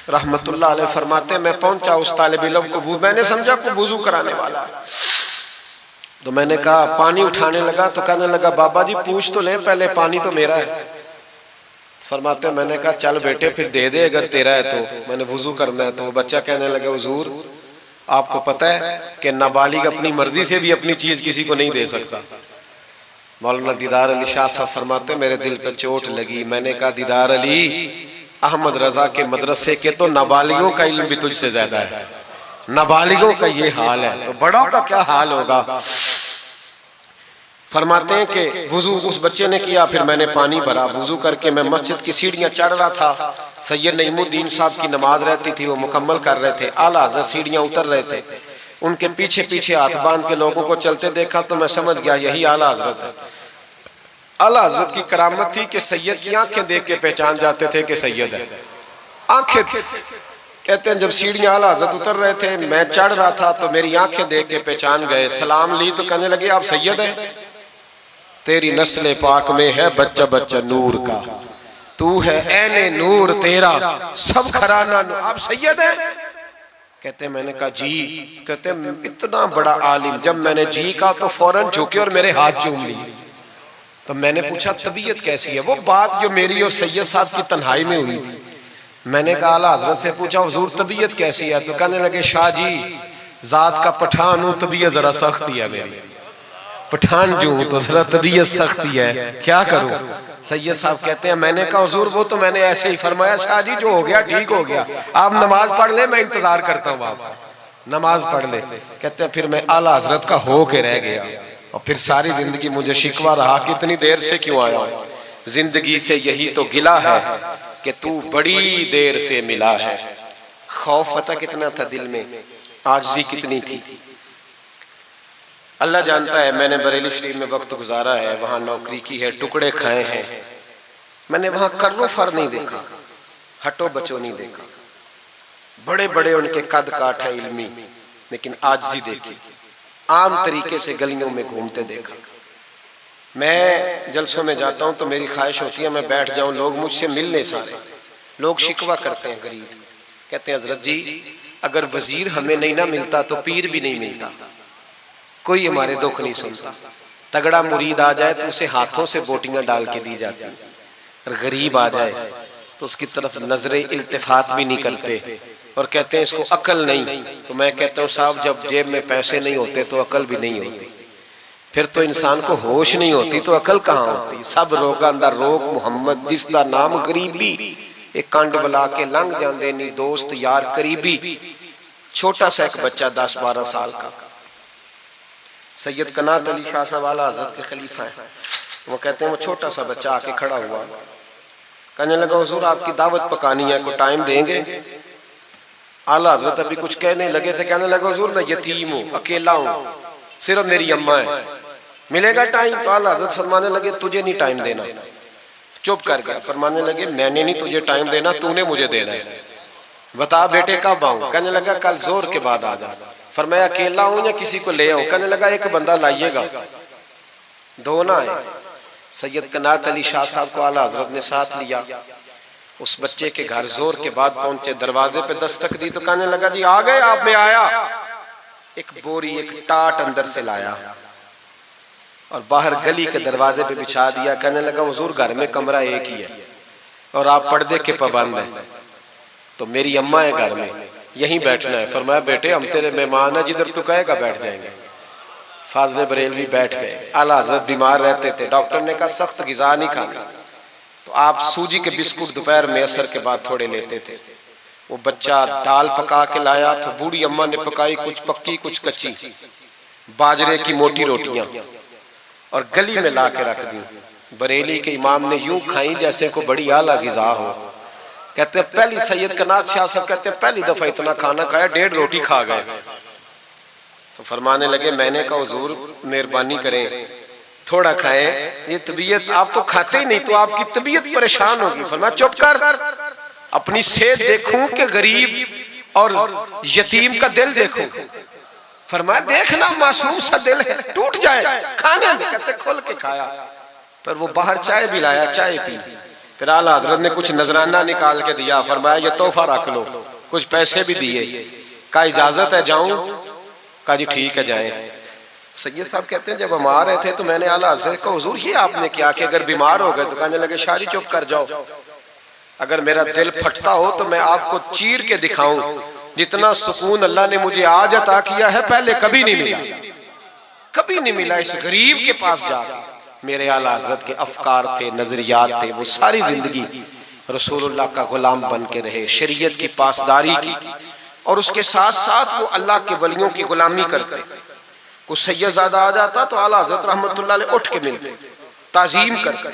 Speaker 1: रहमतुल्लाह अलैह फरमाते मैं पहुंचा उस तालिब इल्म को, मैंने समझा को वुजू कराने वाला है, तो मैंने कहा पानी उठाने लगा तो कहने लगा बाबा जी पूछ तो ले पहले, पानी तो मेरा है। फरमाते मैंने कहा चल बेटे फिर दे दे अगर तेरा है तो, मैंने वुजू करना है। तो वो बच्चा कहने लगा हुजूर आपको पता है कि नाबालिग अपनी मर्जी से भी अपनी चीज किसी को नहीं दे सकता। मौलाना दीदार अली शाह साहब फरमाते मेरे दिल पर चोट लगी। मैंने कहा दीदार अली अहमद रजा के मदरसे के तो नाबालिगों का इल्म भी तुझसे ज्यादा है, नाबालिगों का ये हाल है तो बड़ों का क्या हाल होगा। फरमाते हैं कि वुजू उस बच्चे ने किया, फिर मैंने पानी भरा, वुजू करके मैं मस्जिद की सीढ़ियां चढ़ रहा था। सैयद नईमुद्दीन साहब की नमाज रहती थी, वो मुकम्मल कर रहे थे, आला हज़रत सीढ़ियां उतर रहे थे, उनके पीछे पीछे हाथ बांध के लोगों को चलते देखा तो मैं समझ गया यही आला हज़रत है। आला हज़रत की करामत थी कि सैयद की आंखें देख के पहचान जाते थे कि सैयद है। आंखें कहते हैं जब सीढ़ियां आला हज़रत उतर रहे थे मैं चढ़ रहा था तो मेरी आंखें देख के पहचान गए, सलाम ली तो कहने लगे आप सैयद है, तेरी नस्ल पाक में है बच्चा बच्चा नूर का, तू है ऐने नूर तेरा सब घराना, आप सैयद है? कहते मैंने कहा जी। कहते इतना बड़ा आलिम, जब मैंने जी कहा तो फौरन झुके और मेरे हाथ चूम लिए। तो मैंने पूछा तबीयत कैसी है? वो बात जो मेरी और सैयद साहब की तन्हाई में हुई थी। मैंने कहा आला हज़रत से पूछा हुजूर तबीयत कैसी है? तो कहने लगे शाह जी जात का पठान हूं, तबीयत जरा सख्ती है मेरी, पठान जो हूं तो जरा तबीयत सख्ती है, क्या करूं। सैयद साहब कहते हैं मैंने कहा हुजूर वो तो मैंने ऐसे ही फरमाया, शाह जी जो हो गया ठीक हो गया, आप नमाज पढ़ ले, मैं इंतजार करता हूँ, आप नमाज पढ़ ले। कहते हैं फिर मैं आला हजरत का हो के रह गया, और फिर सारी जिंदगी मुझे शिकवा रहा कि इतनी देर से क्यों आया, जिंदगी से यही तो गिला है कि तू बड़ी देर से मिला है। खौफ पता कितना था दिल में, आजिज़ी कितनी थी, अल्लाह जानता है। मैंने बरेली शरीफ में वक्त गुजारा है, वहां नौकरी की है, टुकड़े खाए हैं, मैंने वहां कर्रो फर नहीं देखा, हटो बचो नहीं देखा, बड़े बड़े उनके कद काठ है इल्मी, लेकिन आजिज़ी देखी, आम तरीके से गलियों में घूमते देखा। मैं जलसों में जाता हूं तो मेरी ख्वाहिश होती है मैं बैठ जाऊं, लोग मुझसे मिलने सारे, लोग शिकवा करते हैं गरीब, कहते हैं हजरत जी अगर वजीर हमें नहीं ना मिलता तो पीर भी नहीं मिलता, कोई हमारे दुख नहीं सुनता, तगड़ा मुरीद आ जाए तो उसे हाथों से बोटियां डाल के दी जाती, और गरीब आ जाए तो उसकी तरफ नजरे इल्तिफात भी नहीं करते, और कहते हैं इसको अकल नहीं। तो मैं कहता हूँ साहब जब जेब में पैसे नहीं होते तो अकल भी नहीं होती, फिर तो इंसान को होश नहीं होती तो अकल कहाँ होती। सब रोगां दा रोग मुहम्मद जिसका नाम गरीबी, एक कंड बुला के लंघ जाते नहीं दोस्त यार करीबी। छोटा सा एक बच्चा 10-12 साल का, सैयद कनात अली शाह साहब आला हज़रत के खलीफा है, वो कहते हैं वो छोटा सा बच्चा आके खड़ा हुआ, कहने लगा हुजूर आपकी दावत पकानी है, कोई टाइम देंगे। आला हज़रत अभी कुछ कहने लगे थे, कहने लगा हुजूर मैं यतीम हूँ, अकेला हूँ, सिर्फ मेरी अम्मा है, मिलेगा टाइम? तो आला हज़रत फरमाने लगे तुझे नहीं टाइम देना। चुप कर गया, फरमाने लगे मैंने नहीं तुझे टाइम देना, तूने मुझे देना है, बता बेटे कब आऊं? कहने लगा कल जोर के बाद आ जा। फरमाया अकेला हूं या किसी को ले आऊं? कहने लगा एक बंदा लाइएगा, दो ना आए। सैयद कनात अली शाह साहब को आला हजरत ने साथ लिया, उस बच्चे के घर जोर के बाद पहुंचे, दरवाजे पे दस्तक दी तो कहने लगा जी आ गए आप? में आया, एक बोरी एक टाट अंदर से लाया और बाहर गली के दरवाजे पे बिछा दिया। कहने लगा हुजूर घर में कमरा एक ही है और आप पर्दे के पाबंद हैं, तो मेरी अम्मा है घर में, यहीं बैठना है। फरमाया बेटे हम तेरे मेहमान है, जिधर तू कहेगा बैठ जाएंगे। फाज़िल बरेलवी बैठ गए। आला हज़रत बीमार रहते थे, डॉक्टर ने कहा सख्त ग़िज़ा नहीं खाना, तो आप सूजी के बिस्कुट दोपहर में असर के बाद थोड़े लेते थे। वो बच्चा दाल पका के लाया तो बूढ़ी अम्मा ने पकाई, कुछ पक्की कुछ कच्ची, बाजरे की मोटी रोटियां, और गली में ला के रख दी। बरेली के इमाम ने यूं खाई जैसे को बड़ी आला ग़िज़ा हो। कहते पहली सैयद कनात शाह साहब कहते पहली दफा इतना खाना खाया, 1.5 रोटी खा गए। तो फरमाने लगे मैंने कहा हुजूर मेहरबानी करें थोड़ा खाएं, ये तबीयत आप तो खाते ही नहीं तो आपकी तबीयत परेशान होगी। फरमाया चुप कर, अपनी सेहत देखूं कि गरीब और यतीम का दिल देखूं। फरमाया देखना मासूम सा दिल है, टूट जाए खाने में। कहते खोल के खाया, पर वो बाहर चाय भी लाया, चाय पी। फिर आला हज़रत ने कुछ नजराना निकाल के दिया, फरमाया ये तोहफा रख लो, कुछ पैसे भी दिए। कहा इजाजत है जाऊं? कहा जी ठीक है जाएं। सैयद साहब कहते हैं जब हम आ रहे थे तो मैंने आला हज़रत को हुजूर ये आपने क्या कि अगर बीमार हो गए तो कहने लगे शादी चुप कर जाओ, अगर मेरा दिल फटता हो तो मैं आपको चीर के दिखाऊं, जितना सुकून अल्लाह ने मुझे आज अता किया है पहले कभी नहीं मिला, कभी नहीं मिला। इस गरीब के पास जाकर मेरे आला हज़रत के अफकार थे, नजरियात थे, वो सारी जिंदगी रसूलुल्लाह का गुलाम बन के रहे, शरीयत की पासदारी की, और उसके साथ साथ वो अल्लाह के वलियों की गुलामी करते। कुछ सैयदजादा आ जाता तो आला हज़रत रहमतुल्लाह अलैह उठ के मिलते, ताजीम करते।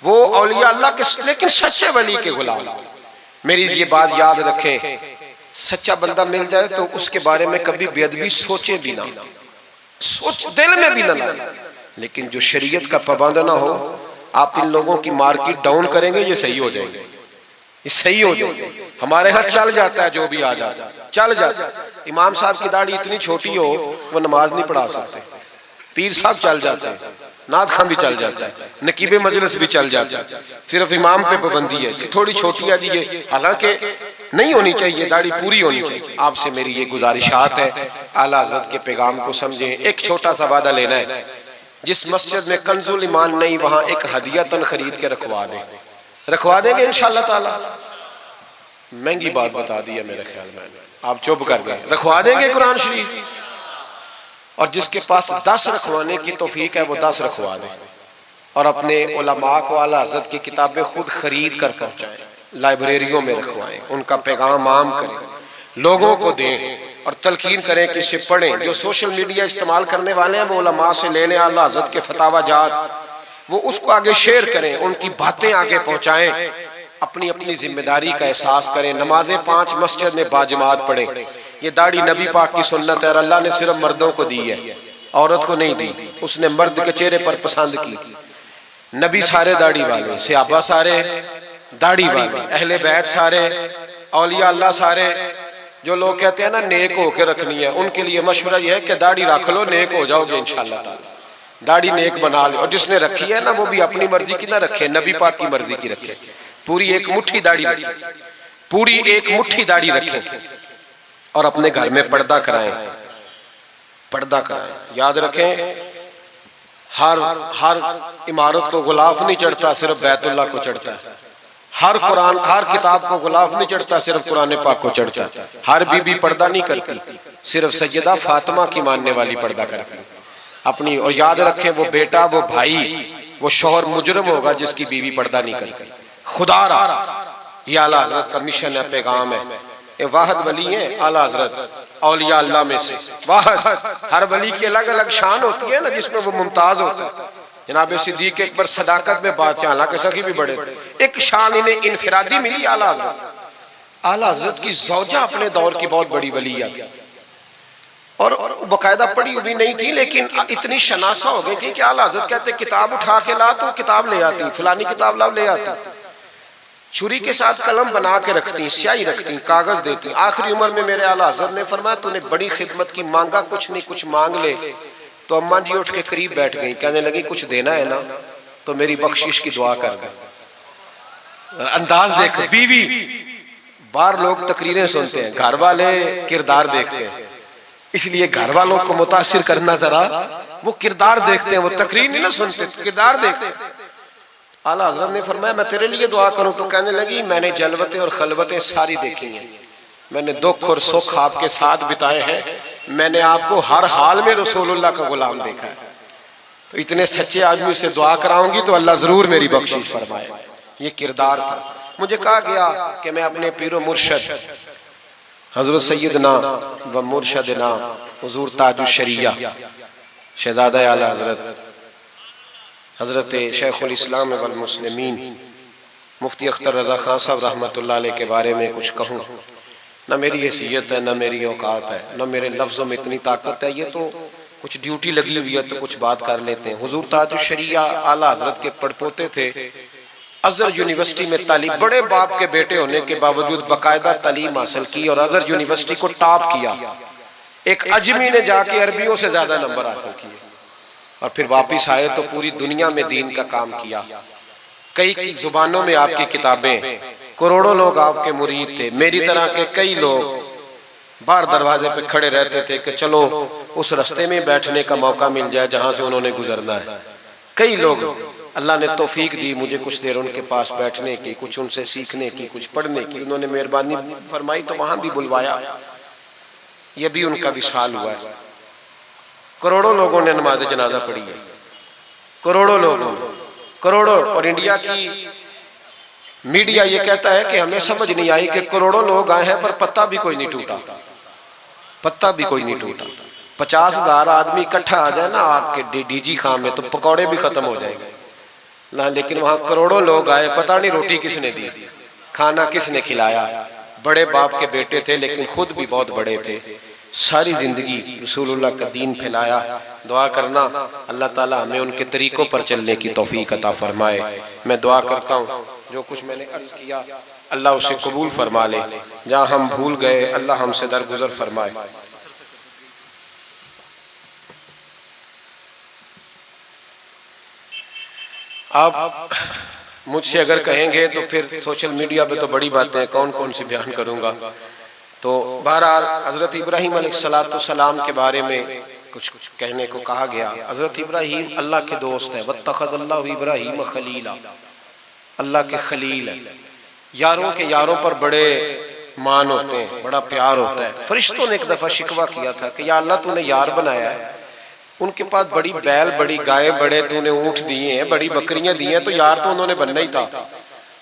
Speaker 1: वो औलिया अल्लाह के लेकिन सच्चे वली के गुलाम। मेरी ये बात याद रखें, सच्चा बंदा मिल जाए तो उसके बारे में कभी बेअदबी सोचे भी ना, सोच दिल में भी ना लाए, लेकिन जो शरीयत का पाबंद ना हो, आप इन लोगों की मार्केट डाउन करेंगे ये सही हो जाएंगे, ये सही हो जाएंगे। हमारे यहाँ चल जाता है जो भी आ जाता है, चल जाता है। इमाम साहब की दाढ़ी इतनी छोटी हो वो नमाज नहीं पढ़ा सकते, पीर साहब चल जाते हैं, नात खां भी चल जाता है, नकीबे मजलिस भी चल जाता है, सिर्फ इमाम पे पाबंदी है थोड़ी छोटी है जी ये, हालांकि नहीं होनी चाहिए, दाढ़ी पूरी होनी चाहिए। आपसे मेरी ये गुजारिशात है, आला हज़रत के पैगाम को समझें। एक छोटा सा वादा लेना है, जिस मस्जिद में कंजुल ईमान नहीं वहां एक हदियतन खरीद के रखवा देंगे इंशाअल्लाह ताला। महंगी बात बता दी है मेरे ख्याल में। आप चुप कर गए, रखवा देंगे कुरान शरीफ। और जिसके पास 10 रखवाने की तौफीक है वो 10 रखवा दे और अपने उलमा को आला हज़रत की किताबें खुद खरीद कर पहुंचाएं, लाइब्रेरियों में रखवाएं, उनका पैगाम आम करें, लोगों को दें और तलकीन करें कि इसे पढ़ें। जो सोशल मीडिया इस्तेमाल करने वाले हैं वो उलमा से ले लें, आला हज़रत के फतावा जात, वो उसको आगे शेयर करें, उनकी बातें आगे पहुंचाएं, अपनी अपनी जिम्मेदारी का एहसास करें। नमाजें 5 मस्जिद में बाजमात पढ़ें। ये दाढ़ी नबी पाक की सुन्नत है और अल्लाह ने सिर्फ मर्दों को दी है, औरत को नहीं दी। उसने मर्द के चेहरे पर पसंद की। नबी सारे दाढ़ी वाले, सहाबा सारे दाढ़ी वाले, अहले बैत सारे, औलिया अल्लाह सारे। जो लोग कहते हैं ना नेक होकर रखनी है, उनके लिए मशवरा यह है कि दाढ़ी रख लो, नेक हो जाओगे इंशाअल्लाह ताला। दाढ़ी नेक बना ले। और जिसने रखी है ना वो भी अपनी मर्जी की ना रखे, नबी पाक की मर्जी की रखे। पूरी एक मुट्ठी दाढ़ी रखे, पूरी एक मुट्ठी दाढ़ी रखें और अपने घर में पर्दा कराएं, पर्दा कराएं। याद रखें हर इमारत को गुलाफ नहीं चढ़ता, सिर्फ बैतुल्लाह को चढ़ता है। हर कुरान, हर किताब को गुलाफ नहीं चढ़ता, सिर्फ कुरान पाक को चढ़ता है। हर बीबी पर्दा नहीं करती, सिर्फ सैयदा फातिमा की मानने वाली पर्दा करती अपनी। और याद रखें वो बेटा, वो भाई, वो शौहर मुजरम होगा जिसकी बीवी पर्दा नहीं करती। खुदा रहा, ये आला हज़रत का मिशन है, पैगाम है। ये वाहद वली है आला हज़रत औलिया अल्लाह में से वाहद। हर वली की अलग अलग शान होती है ना, जिसमें वो मुमताज होता है। जनाब सिद्दीक अकबर सदाकत में बात, हालांकि सखी भी बड़े, एक शान इन्हें इनफिरादी मिली आला हज़रत। आला हज़रत की ज़ौजा अपने दौर की बहुत बड़ी वलिया थी और बाकायदा पढ़ी हुई नहीं थी, लेकिन इतनी शनासा हो गई थी कि आला हज़रत कहते किताब उठा के ला तो किताब ले आती, फलानी किताब ला ले आती। छुरी के साथ कलम बना के रखती, स्याही रखती, कागज देती। आखिरी उम्र में मेरे आला हज़रत ने फरमाया तूने बड़ी खिदमत की, मांगा कुछ नहीं, कुछ मांग ले। तो अम्मा जी उठ के करीब बैठ गई, कहने लगी कुछ देना है ना तो मेरी बख्शिश की दुआ कर दे। अंदाज देखो, बीवी, बाहर लोग तकरीरें सुनते हैं, घर वाले किरदार देखते हैं। इसलिए घर वालों को मुतासिर करना, जरा वो किरदार देखते हैं, वो तकरीर नहीं ना सुनते, किरदार देखते हैं। आला हज़रत ने फरमाया मैं तेरे लिए दुआ करूं? तो कहने लगी मैंने जलवतें और खलवतें सारी देखी हैं, मैंने दुख और सुख आपके साथ बिताए हैं, मैंने आपको हर हाल में रसूलुल्लाह का गुलाम देखा है। तो इतने सच्चे आदमी से दुआ कराऊंगी तो अल्लाह जरूर मेरी बख्शिश फरमाए। ये किरदार था। मुझे कहा गया कि मैं अपने पीरो मुर्शद हजरत सैयदना व मुर्शदना हुजूर ताजुश शरिया शहजादा आला हजरत हजरत शेखुल इस्लाम वल मुस्लिमीन मुफ्ती अख्तर रजा खान साहब रहमतुल्लाह अलैह के बारे में कुछ कहूँ, न मेरी हैसियत है, न मेरी औकात है, न मेरे लफ्ज़ों में इतनी ताकत है। ये तो कुछ ड्यूटी लगी हुई है तो कुछ बात कर लेते हैं। हुजूर ताजुश शरिया आला हजरत के पड़पोते थे। अजहर यूनिवर्सिटी में तालीम, बड़े बाप के बेटे होने के बावजूद बाकायदा तालीम हासिल की और अजहर यूनिवर्सिटी को टॉप किया। एक अजमी ने जाके अरबियों से ज्यादा नंबर हासिल किए और फिर वापिस आए तो पूरी दुनिया में दीन का काम किया। कई जुबानों में आपकी किताबें, करोड़ों लोग आपके मुरीद थे। मेरी तरह के कई लोग बाहर दरवाजे पे खड़े रहते थे कि चलो उस रास्ते में बैठने का मौका मिल जाए जहां से उन्होंने गुजरना है। कई लोग अल्लाह ने तौफीक दी मुझे कुछ देर उनके पास बैठने की, कुछ उनसे सीखने की, कुछ पढ़ने की। उन्होंने मेहरबानी फरमाई तो वहां भी बुलवाया, यह भी उनका विशाल हुआ है। करोड़ों लोगों ने नमाज जनाजा पढ़ी है, करोड़ों लोगों, करोड़ों। और इंडिया की मीडिया ये कहता है कि हमें समझ नहीं आई कि करोड़ों लोग आए हैं पर पत्ता भी कोई नहीं टूटा, पत्ता भी कोई नहीं टूटा। 50,000 आदमी इकट्ठा आ जाए ना आपके डीजी खां में तो पकौड़े भी खत्म हो जाएंगे ना, लेकिन वहां करोड़ों लोग आए, पता नहीं रोटी किसने दी, खाना किसने खिलाया। बड़े बाप के बेटे थे लेकिन खुद भी बहुत बड़े थे। सारी जिंदगी रसूलुल्लाह का दीन फैलाया। दुआ करना अल्लाह ताला हमें उनके तरीकों पर चलने की तौफीक अता फरमाए। मैं दुआ करता हूँ जो कुछ मैंने अर्ज किया अल्लाह उसे कबूल फरमा ले, जहाँ हम भूल गए अल्लाह हमसे दरगुजर फरमाए। आप मुझसे अगर कहेंगे तो फिर सोशल मीडिया पे तो बड़ी बातें कौन कौन सी बयान करूंगा। तो बहरहाल हजरत इब्राहीम अलैहिस्सलाम के बारे में कुछ कहने को कहा गया। हजरत इब्राहीम अल्लाह के दोस्त है। वत्तखज़ल्लाहु इब्राहीम खलीला, अल्लाह के खलील है। यारों के यारों पर बड़े मान होते हैं, बड़ा प्यार होता है। फरिश्तों ने एक दफा शिकवा किया था कि या अल्लाह तूने यार बनाया है, उनके पास बड़ी बैल, बड़ी गाय, बड़े तूने ऊंट दिए हैं, बड़ी बकरियां दी हैं, तो यार तो उन्होंने बनना ही था।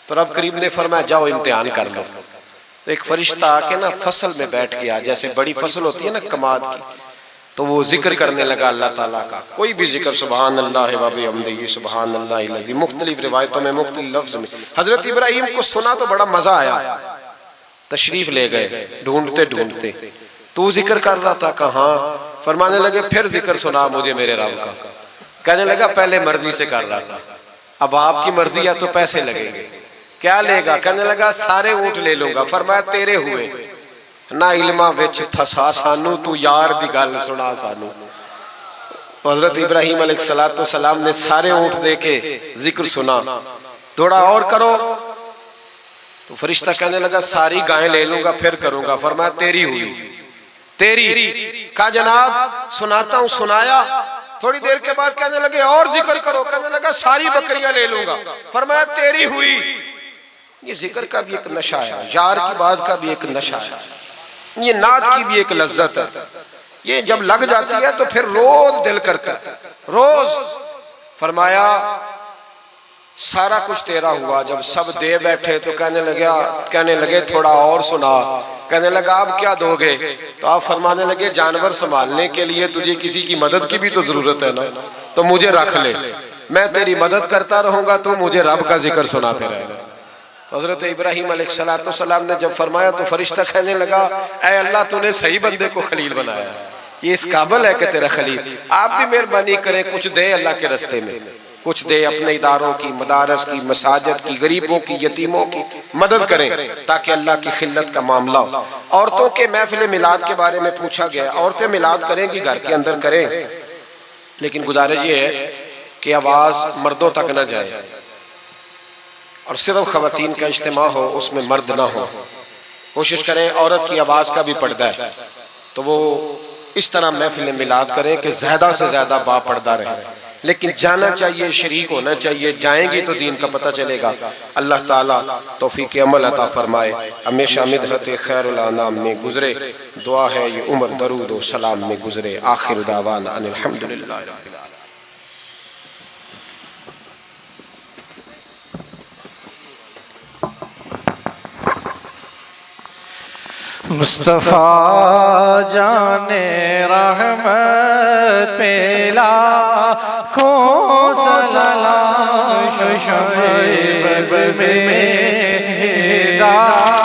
Speaker 1: तो रब करीम ने फरमाया जाओ इम्तिहान कर लो। तो एक फरिश्ता आके ना फसल में बैठ गया, जैसे बड़ी फसल होती है ना कमाद की, तो वो जिक्र करने लगा अल्लाह ताला का, कोई भी जिक्र, सुबहान अल्लाह व बिहम्दिही सुबहान अल्लाह, मुख्तलिफ रिवायतों में मुख्तलिफ लफ्ज में। हजरत इब्राहिम को सुना तो बड़ा मजा आया, तशरीफ ले गए ढूंढते ढूंढते। तू जिक्र कर रहा था, कहाँ? फरमाने लगे फिर जिक्र सुना मुझे मेरे रब का। कहने लगा पहले मर्जी से कर रहा था, अब आपकी मर्जी है तो पैसे लगेंगे। क्या लेगा? कहने लगा सारे ऊंट ले लूंगा। फरमाया तेरे हुए ना इल्मा विच फसा सानू, तू यार दी गल सुना सानू। तो हजरत इब्राहिम अलैहिस्सलाम ने सारे ऊंट दे के जिक्र सुना, थोड़ा और करो। तो फरिश्ता कहने लगा सारी गायें ले लूंगा फिर करूंगा। फरमाया तेरी हुई, तेरी। कहा जनाब सुनाता हूं, सुनाया। थोड़ी देर के बाद कहने लगे और जिक्र करो। कहने लगा सारी बकरियां ले लूंगा। फरमाया तेरी हुई। ये जिक्र का भी एक नशा है, यार की बात का भी एक नशा है, ये नात की भी एक लज्जत है। ये जब लग जाती है तो फिर रोज दिल करता है, रोज। फरमाया सारा कुछ तेरा हुआ। जब सब दे बैठे तो कहने लगे थोड़ा और सुना। कहने लगा अब क्या दोगे? तो आप फरमाने लगे जानवर संभालने के लिए तुझे किसी की मदद की भी तो जरूरत है ना, तो मुझे रख ले, मैं तेरी मदद करता रहूंगा, तो मुझे रब का जिक्र सुनाते रहेगा। तो हजरत इब्राहिम अलैहिस्सलाम ने जब फरमाया तो फरिश्ता कहने लगा ऐ अल्लाह तूने सही बंदे को खलील बनाया, ये इस काबिल है कि तेरा खलील। आप भी मेहरबानी करें, कुछ दे अल्लाह के रास्ते में, कुछ दे अपने इदारों की, मदारस की, मसाजिद की, गरीबों की, यतीमों की मदद करें ताकि अल्लाह की खिल्लत का मामला हो। औरतों के महफिल मिलाद के बारे में पूछा गया, औरतें मिलाद करेंगी घर के अंदर करें, लेकिन गुजारिश ये है कि आवाज मर्दों तक न जाए और सिर्फ खवातीन का इज्तिमा हो, उसमें मर्द ना हो। कोशिश करें औरत की आवाज का भी पर्दा है तो वो इस तरह महफिल मिलाद करें कि ज्यादा से ज्यादा बापर्दा रहे, लेकिन जाना चाहिए, शरीक होना चाहिए। जाएंगी तो दीन का पता चलेगा। अल्लाह ताला तौफीक अमल अता फरमाए। हमेशा मिदहत खैरुल अनाम में गुजरे, दुआ है ये उम्र दरूद व सलाम में गुजरे। आखिर दावाना अनिल हम्दुलिल्लाह रब्बिल आलमीन।
Speaker 2: मुस्तफा जाने रहमत पे लाखों सलाम, शुशैब में हिदायत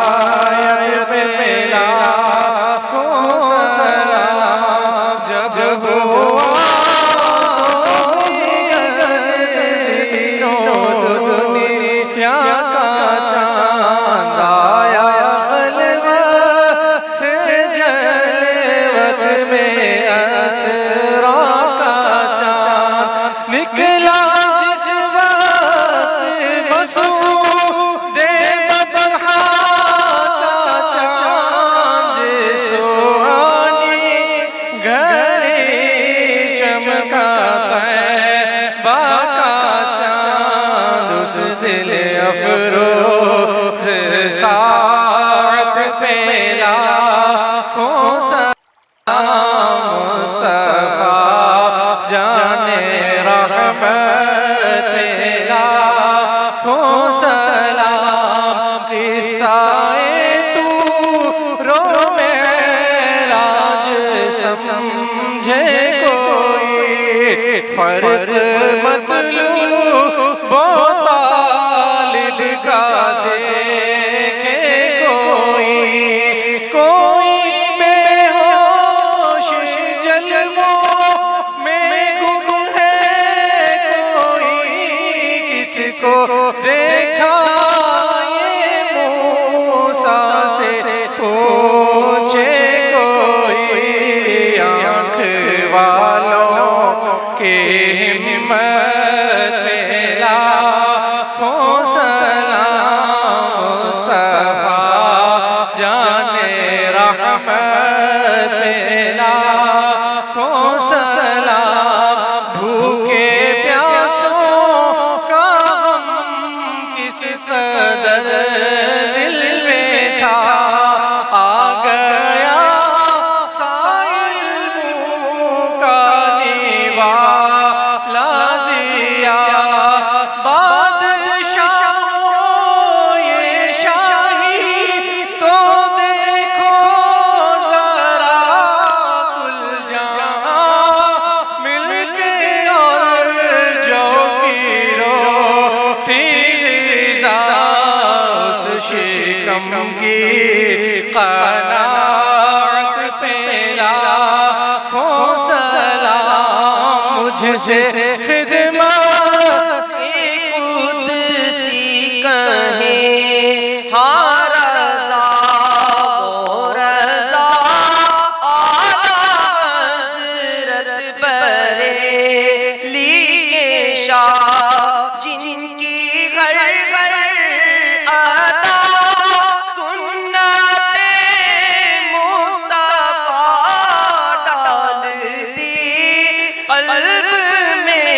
Speaker 2: पे लाखों सलाम। जब हुआ दुनिया का चांद आया निकला जिस मसूदे बदहा का चांद, सुहानी घड़ी चमकाता है बाका चांद, उस दिल अफरोज साथ पे लाखों मुस्तफा जाने रहमत पे लाखों सलाम। किस्साए तूरो मेराज समझे कोई, फर्क मतलूब तालिब का देखे कोई बेहोश जलवों में गुम है कोई, किसको देखा ये मूसा से पूछे कोई, आँख वालों के हिम्मत पे लाखों सलाम। मुस्तफा जाने रहमत पे लाखों सलाम। भूखे प्यासों का गम किस कदर दिल में था, रेज़ा उस शिकम की क़नाअत पे लाखों सलाम मुझसे खिदमत
Speaker 3: कुदसी कहे हाँ रज़ा वो रज़ा आला हज़रत बरेली के शाह जिनकी घर घर अता सुन्नते मुस्तफ़ा डालती क़ल्ब में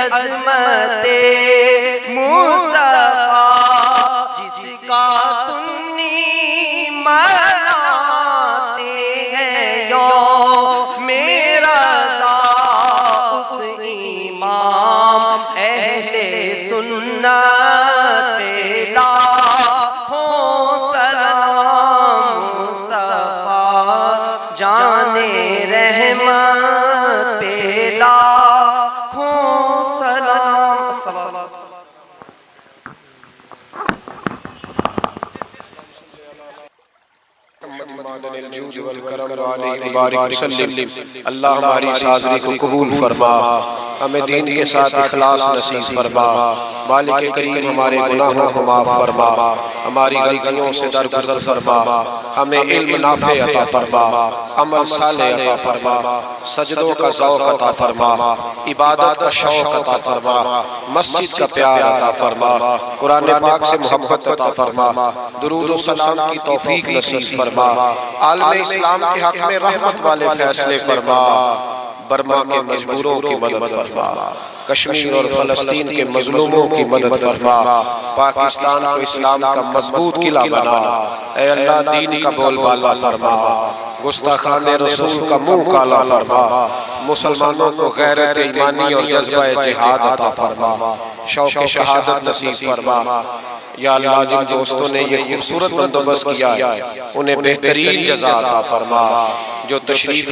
Speaker 3: अज़मते मुस्तफ़ा जिसका सुन्नी मनाते हैं यो मेरा रज़ा उस इमाम अहले सुन्नत लाखों सलाम मुस्तफ़ा जाने रहमत पे लाखों सलाम।
Speaker 1: अल्लाह हमारी इस हाज़िरी को कबूल फरमा, हमें दीन के साथ इखलास नसीब फरमा। मालिक करीम हमारे गुनाहों को माफ फरमा, हमारी गलतियों से दरगुजर फरमा, हमें इल्म नाफ़े अता फरमा, अमल सालेह अता फरमा, सजदों का ज़ौक़ अता फरमा, इबादत का शौक़ अता फरमा, मस्जिद का प्यार अता फरमा, कुरान पाक से मोहब्बत अता फरमा, दुरूद व सलाम की तौफीक नसीब फरमा, आलम इस्लाम के हक़ में रहमत वाले फैसले फरमा, बर्मा के मजबूरों की मदद फरमा, कश्मीर और फ़लस्तीन के मजलूमों की मदद फरमा, पाकिस्तान को इस्लाम का मजबूत किला बना। ऐ अल्लाह दीन का बोलबाला फरमा, गुस्ताखान रसूल का मुंह काला फरमा, मुसलमानों को गैरत ईमानी और जज्बा जिहाद अता फरमा, शौक़ शहादत नसीब फरमा। या अल्लाह जिन दोस्तों ने ये खूबसूरत बंदोबस्त किया है उन्हें बेहतरीन जज़ा अता फरमा, जो तशरीफ